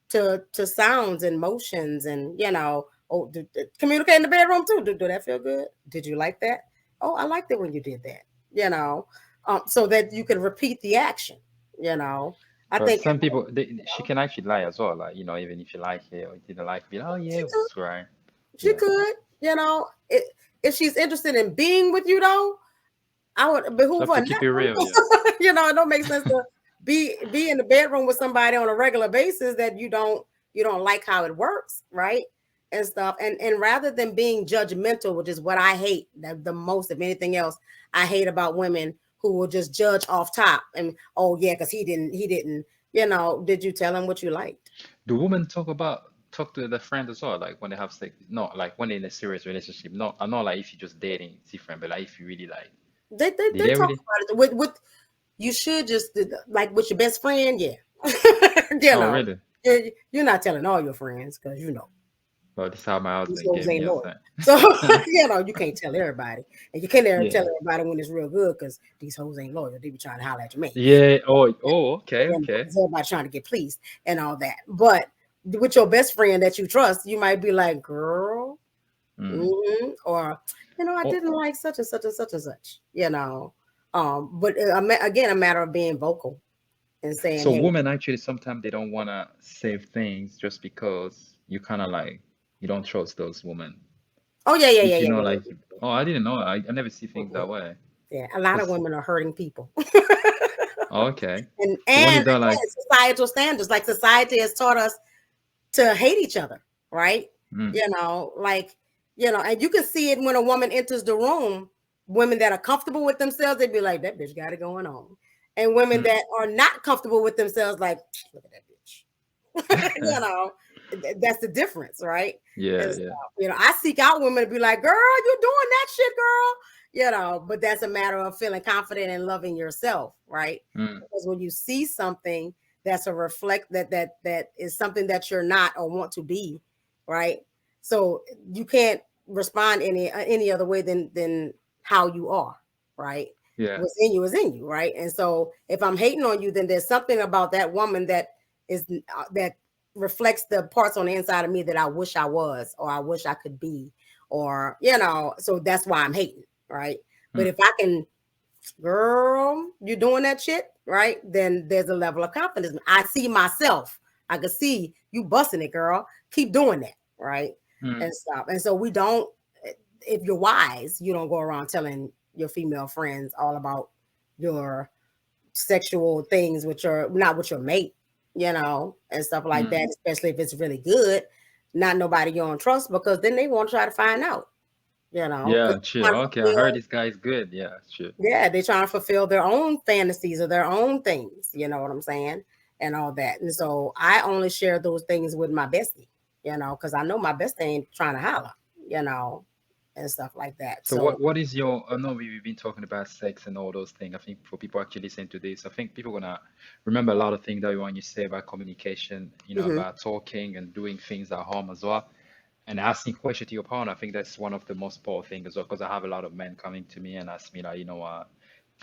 to sounds and motions and communicate in the bedroom too. Do that feel good? Did you like that? Oh, I liked it when you did that. So that you can repeat the action. you know I But think some people, she can actually lie as well. Like, even if you like it or you didn't like it, be like, oh yeah, she it could was right. she Yeah. could if she's interested in being with you though, I would You behoove have her to keep it real. not. Yeah. It don't make sense to be in the bedroom with somebody on a regular basis that you don't like how it works, right? And stuff. And rather than being judgmental, which is what I hate the most of anything else, I hate about women who will just judge off top and oh yeah, because he didn't, did you tell him what you liked? Do women talk to their friends as well, like when they have sex? No, like when they're in a serious relationship. No, I'm not like if you're just dating, it's different. But like if you really like, They they, did they they talk really? about it with you should just like with your best friend, yeah. you Oh, know, really? you're not telling all your friends because Well, this is how my these husband hoes gave me ain't a loyal. thing. So you can't tell everybody, and you can't ever tell Yeah. everybody when it's real good because these hoes ain't loyal. They be trying to holler at your man, Yeah. Oh. Oh. Okay. Okay. 'cause everybody trying to get pleased and all that. But with your best friend that you trust, you might be like, "Girl," Mm. or I Oh. didn't like such and such and such and such. But again, a matter of being vocal and saying, So "Hey." women actually sometimes they don't wanna save things just because you kind of like you don't trust those women. Oh yeah, yeah, yeah, If you yeah, know, yeah, like, yeah. oh, I didn't know. I never see things Mm-mm. that way. Yeah, a lot of Cause women are hurting people. okay. and So when and is that like? again, societal standards. Like society has taught us to hate each other, right? Mm, And you can see it when a woman enters the room. Women that are comfortable with themselves, they'd be like, "That bitch got it going on," and women mm. that are not comfortable with themselves, like, "Look at that bitch." That's the difference, right? Yeah, And yeah. stuff. I seek out women to be like, "Girl, you're doing that shit, girl." But that's a matter of feeling confident and loving yourself, right? Mm, Because when you see something that's a reflect that is something that you're not or want to be, right? So you can't respond any other way than how you are, right? yeah. What's in you is in you, right? And so if I'm hating on you, then there's something about that woman that reflects the parts on the inside of me that I wish I was or I wish I could be, or so that's why I'm hating, right? But Mm, if I can, girl, you're doing that shit, right? Then there's a level of confidence. I see myself. I can see you busting it, girl. Keep doing that, right? mm. And stuff. And so we don't. If you're wise, you don't go around telling your female friends all about your sexual things with your not with your mate, and stuff like Mm. that. Especially if it's really good. Not nobody you don't trust because then they won't try to find out, because Yeah, sure. Okay, I heard this guy is good. Yeah, sure. yeah, they're trying to fulfill their own fantasies or their own things, you know what I'm saying? And all that. And so I only share those things with my bestie, because I know my bestie ain't trying to holler, you know, and stuff like that. So So what is your, I know we've been talking about sex and all those things. I think for people actually listening to this, I think people gonna remember a lot of things that you want you say about communication, mhm. about talking and doing things at home as well. And asking question to your partner, I think that's one of the most important things as well, because I have a lot of men coming to me and ask me like,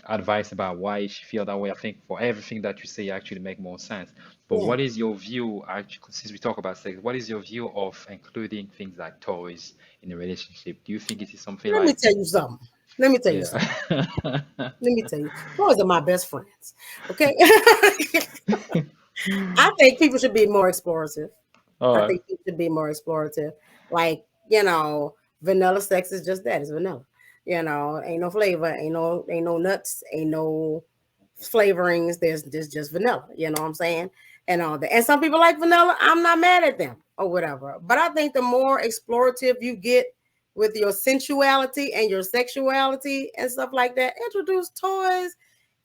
advice about why you should feel that way. I think for everything that you say actually make more sense. But Yeah. what is your view, actually, since we talk about sex, what is your view of including things like toys in a relationship? Do you think it is something Let me like, tell you something. Let me tell you yeah. something. Let me tell you. Boys are my best friends. Okay. I think people should be more explorative. All I right. think people should be more explorative. Like, vanilla sex is just that. It's vanilla. Ain't no flavor, ain't no nuts, ain't no flavorings. There's just vanilla. You know what I'm saying? And all that. And some people like vanilla. I'm not mad at them or whatever. But I think the more explorative you get with your sensuality and your sexuality and stuff like that, introduce toys.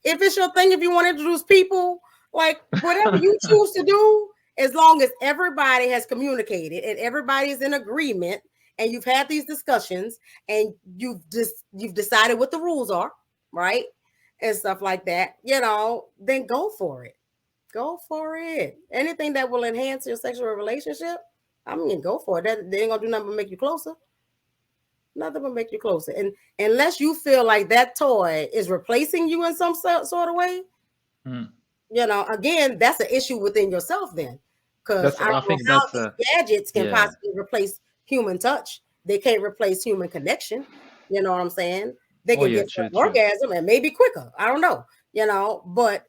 If it's your thing, if you want to introduce people, like whatever you choose to do, as long as everybody has communicated and everybody is in agreement and you've had these discussions and you've decided what the rules are, right? And stuff like that, then go for it. Go for it. Anything that will enhance your sexual relationship, I mean, go for it. That they ain't gonna do nothing but make you closer. Nothing but make you closer. And unless you feel like that toy is replacing you in some sort of way, Mm. again, that's an issue within yourself then. Because That's, I don't I know think how that's these gadgets can yeah. possibly replace human touch. They can't replace human connection. You know what I'm saying? They Oh can yeah, get you true, an true. orgasm and maybe quicker. I don't know, but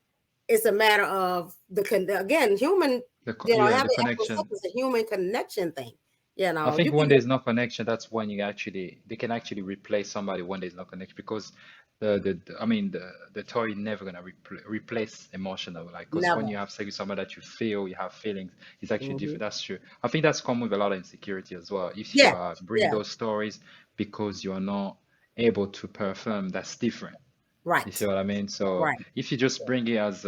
it's a matter of again, human, Yeah, the having actual sex connection. is a human connection thing. I You think can when there's no connection, that's when they can actually replace somebody when there's no connection because I mean the toy never gonna replace emotional, like, because when Never. you have sex with someone that you feel, you have feelings, it's actually Hmm. different. That's true. I think that's come with a lot of insecurity as well. If you Yeah, are bring yeah, those stories because you are not able to perform, that's different. You see right, what I mean? So right. if you just bring it as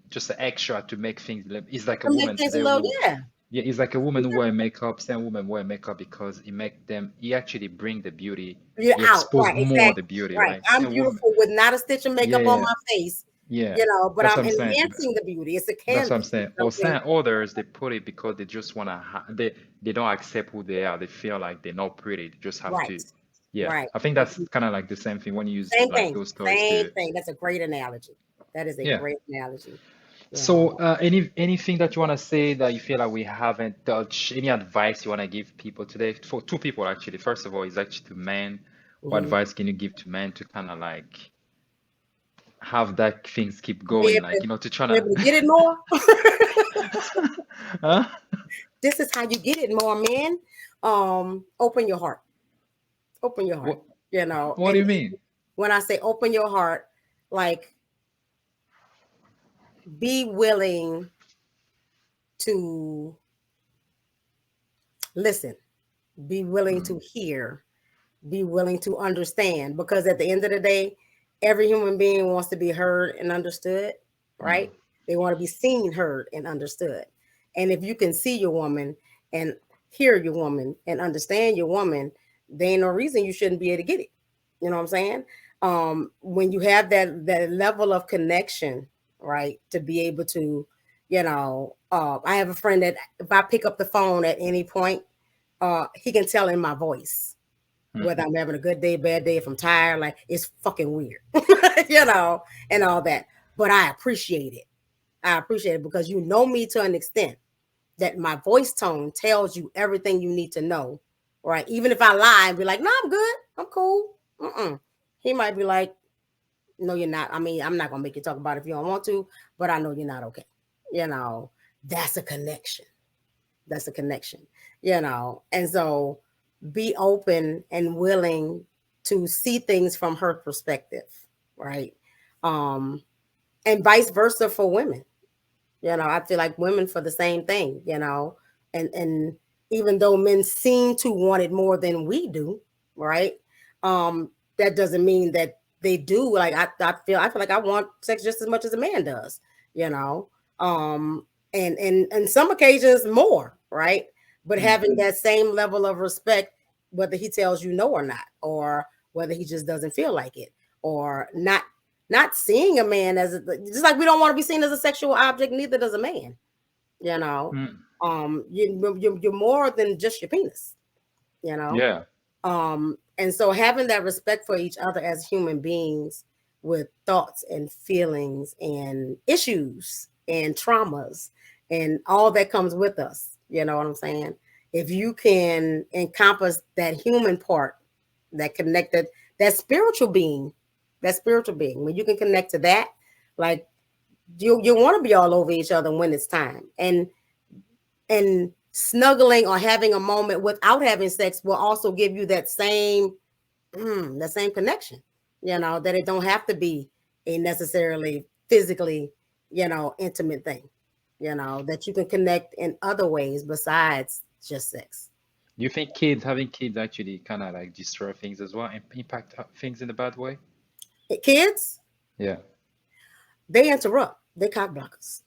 just an extra to make things, it's like a To make woman things a today little, who, yeah, yeah, it's like a woman who wear makeup, same woman wear makeup because it make them, it actually bring the beauty, you're it out, expose right, more the exactly, beauty, right. right? I'm Same woman, beautiful with not a stitch of yeah, makeup on yeah, my face, yeah. but That's I'm what I'm saying. enhancing the beauty. It's a That's what I'm canvas. saying. It's Or something, some others, they put it because they just wanna they don't accept who they are. They feel like they're not pretty. They just have right, to, yeah. right. I think that's kind of like the same thing when you use Same like thing, those stories same to, thing. That's a great analogy. That is a yeah. great analogy. You So, know, anything that you want to say that you feel like we haven't touched? Any advice you want to give people today? For two people, actually. First of all, is actually to men. What hmm advice can you give to men to kind of like have that things keep to be going, able like, to try be to, able to get it more. huh? This is how you get it more, man. Open your heart. Open your heart. What What do And you mean? when I say open your heart, like be willing to listen, be willing Mm, to hear, be willing to understand. Because at the end of the day, every human being wants to be heard and understood, mm, right? They want to be seen, heard, and understood. And if you can see your woman and hear your woman and understand your woman, there ain't no reason you shouldn't be able to get it. You know what I'm saying? When you have that level of connection, right, to be able to, I have a friend that if I pick up the phone at any point, he can tell in my voice whether mm, I'm having a good day, bad day, if I'm tired, like it's fucking weird, and all that. But I appreciate it. I appreciate it because you know me to an extent that my voice tone tells you everything you need to know, right? Even if I lie and be like, "No, I'm good, I'm cool," he might be like, "No, you're not." I mean, I'm not gonna make you talk about it if you don't want to, but I know you're not okay. You know, that's a connection. That's a connection. And so be open and willing to see things from her perspective, right? Um, and vice versa for women. I feel like women for the same thing, and even though men seem to want it more than we do, right? That doesn't mean that they do. Like I feel like I want sex just as much as a man does, you know. Um, and some occasions more, right? But mm. having that same level of respect, whether he tells you no or not, or whether he just doesn't feel like it, or not seeing a man as just like we don't want to be seen as a sexual object, neither does a man. You know, Mm. you're more than just your penis. You know, Yeah. and so having that respect for each other as human beings with thoughts and feelings and issues and traumas and all that comes with us. You know what I'm saying? If you can encompass that human part, that connected, that spiritual being, when you can connect to that, like you want to be all over each other when it's time. And snuggling or having a moment without having sex will also give you that same connection, that it don't have to be a necessarily physically, intimate thing, that you can connect in other ways besides just sex. Do you think having kids actually kind of like destroy things as well, and impact things in a bad way? Kids, Yeah. they interrupt, they cock blockers.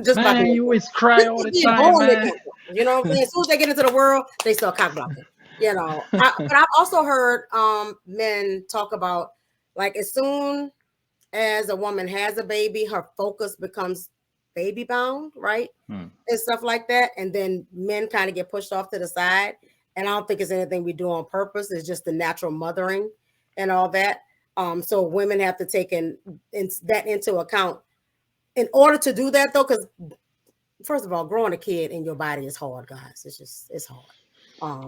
Just by Man, being you born. always cry all Just the being time, born, they man. cock blockers. You know what I'm saying? As soon as they get into the world, they start cock blocking. But I've also heard men talk about, like, as soon as a woman has a baby, her focus becomes baby bound, right? Hmm. And stuff like that. And then men kind of get pushed off to the side. And I don't think it's anything we do on purpose. It's just the natural mothering and all that. So women have to take that into account in order to do that, though, because first of all, growing a kid in your body is hard, guys. It's hard.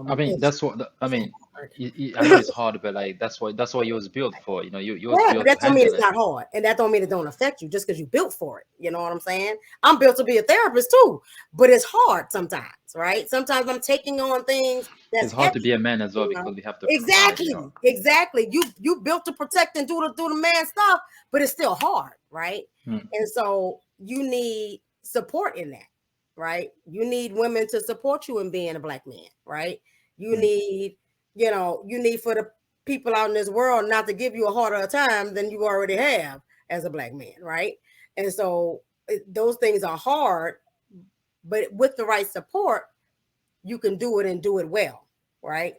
I mean, It's that's what I it's mean. hard. I know it's hard, but like that's what you was built for. You was Yeah, but built to that don't mean handle it's it. not hard, and that don't mean it don't affect you just because you built for it. You know what I'm saying? I'm built to be a therapist too, but it's hard sometimes, right? Sometimes I'm taking on things That's It's hard to heavy. be a man as well You know? because we have to provide, you know. Exactly. You built to protect and do the man stuff, but it's still hard, right? Mm, And so you need support in that, right? You need women to support you in being a black man, right? You mm. need, you need for the people out in this world not to give you a harder time than you already have as a black man, right? And so those things are hard, but with the right support, you can do it and do it well, right?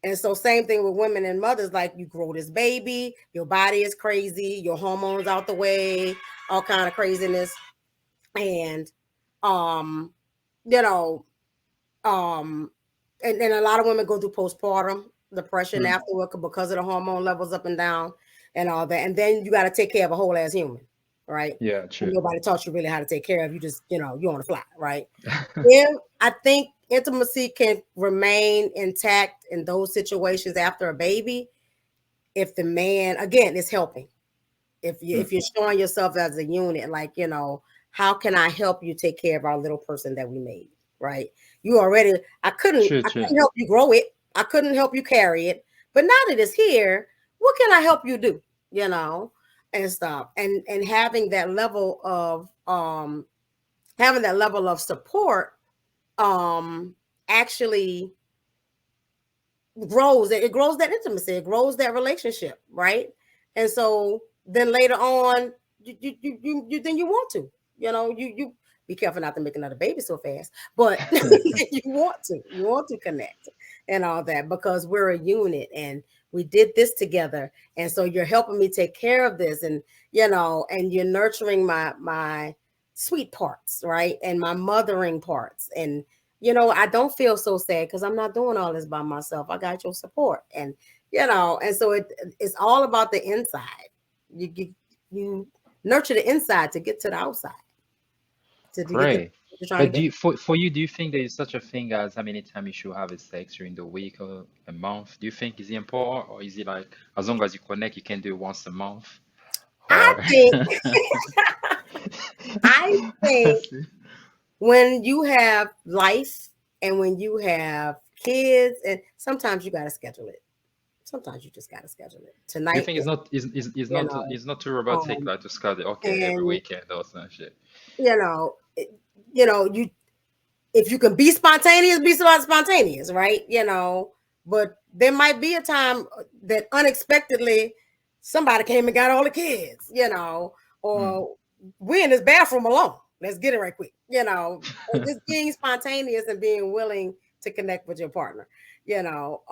And so same thing with women and mothers, like you grow this baby, your body is crazy, your hormones out the way, all kind of craziness. And um, you know, um, and a lot of women go through postpartum depression Mm. afterward because of the hormone levels up and down and all that. And then you got to take care of a whole ass human, right? Yeah, And true. nobody taught you really how to take care of you. Just, you're on the fly, right? Yeah, I think intimacy can remain intact in those situations after a baby if the man again is helping. If Mm. you're showing yourself as a unit, like how can I help you take care of our little person that we made, right? You already, True, I true. couldn't help you grow it, I couldn't help you carry it, but now that it's here, what can I help you do, you know, and stuff, and having that level of support um actually grows that intimacy, it grows that relationship, right? And so then later on you then you want to, you be careful not to make another baby so fast, but you want to connect and all that because we're a unit and we did this together, and so you're helping me take care of this, and and you're nurturing my sweet parts, right, and my mothering parts, and I don't feel so sad because I'm not doing all this by myself. I got your support, and and so it's all about the inside. You nurture the inside to get to the outside to get the Great. what you're trying to But do get. you, for you, do you think there is such a thing as how many times you should have a sex during the week or a month? Do you think is it important, or is it like as long as you connect, you can do it once a month? I Or think I think when you have life and when you have kids, and sometimes you got to schedule it. Sometimes you just got to schedule it. you Tonight think is you know it's not too robotic um like to schedule okay every and weekend or some shit. you know it- you if you can be spontaneous, right? But there might be a time that unexpectedly somebody came and got all the kids, Mm. or we're in this bathroom alone. Let's get it right quick, or just being spontaneous and being willing to connect with your partner, you know.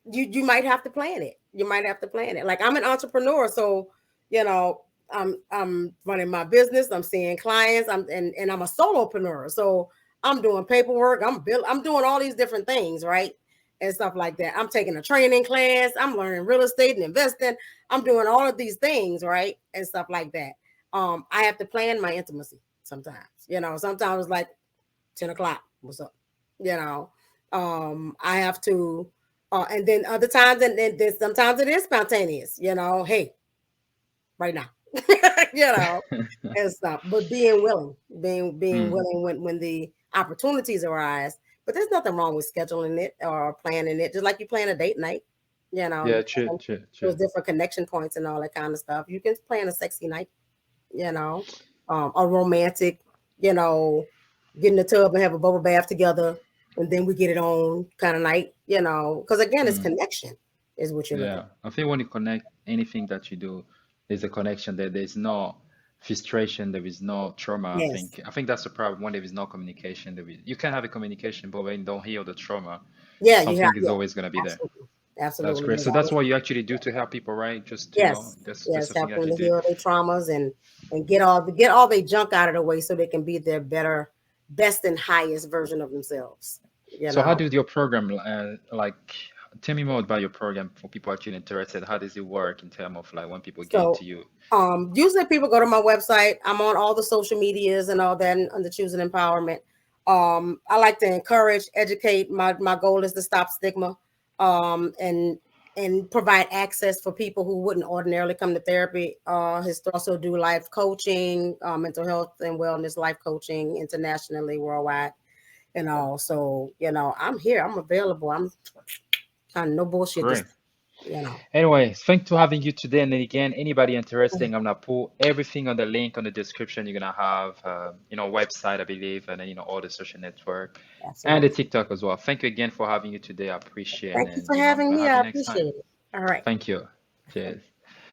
You might have to plan it. You might have to plan it. Like I'm an entrepreneur, so you know, I'm running my business. I'm seeing clients. And I'm a solopreneur, so I'm doing paperwork. I'm doing all these different things, right, and stuff like that. I'm taking a training class. I'm learning real estate and investing. I'm doing all of these things, right, and stuff like that. I have to plan my intimacy sometimes. Sometimes like 10 o'clock. What's up? You know, I have to, and then other times, and then sometimes it is spontaneous. Hey, right now, you know, and stuff. But being Mm. willing when the opportunities arise. But there's nothing wrong with scheduling it or planning it, just like you plan a date night. Yeah, You true, plan true, those true. different connection points and all that kind of stuff. You can plan a sexy night, you know, a romantic, you know, get in the tub and have a bubble bath together, and then we get it on kind of night, because again, it's Mm. connection is what you're looking Yeah, I think when you connect anything that you do, there's a connection there. There's no frustration. There is no trauma. for. Yes, I think that's the problem. When there is no communication, you can have a communication, but when you don't heal the trauma, yeah, you have, something is yeah, always gonna be there. absolutely, That's absolutely. great. There's So that's always, what you actually do to help people, right? Just yes, that's yes, something help that them you to do. heal their traumas and get all their junk out of the way so they can be their best and highest version of themselves. You So how know. does your program like? Tell me more about your program for people actually interested. How does it work in terms of like when people get So into you? usually people go to my website. I'm on all the social medias and all that under choosing empowerment. I like to encourage, educate. My goal is to stop stigma, and provide access for people who wouldn't ordinarily come to therapy. Also do life coaching, mental health and wellness life coaching internationally, worldwide. So I'm here, I'm available, I'm no bullshit, Great. just you know. Anyway, thanks for having you today. And then again, anybody interested, I'm gonna put everything on the link on the description. You're gonna have, website, I believe, and then all the social network and the Absolutely. TikTok as well. Thank you again for having you today. I appreciate it, Thank you and for I'm having gonna me, have I you next time. appreciate it. All right. Thank you. Cheers.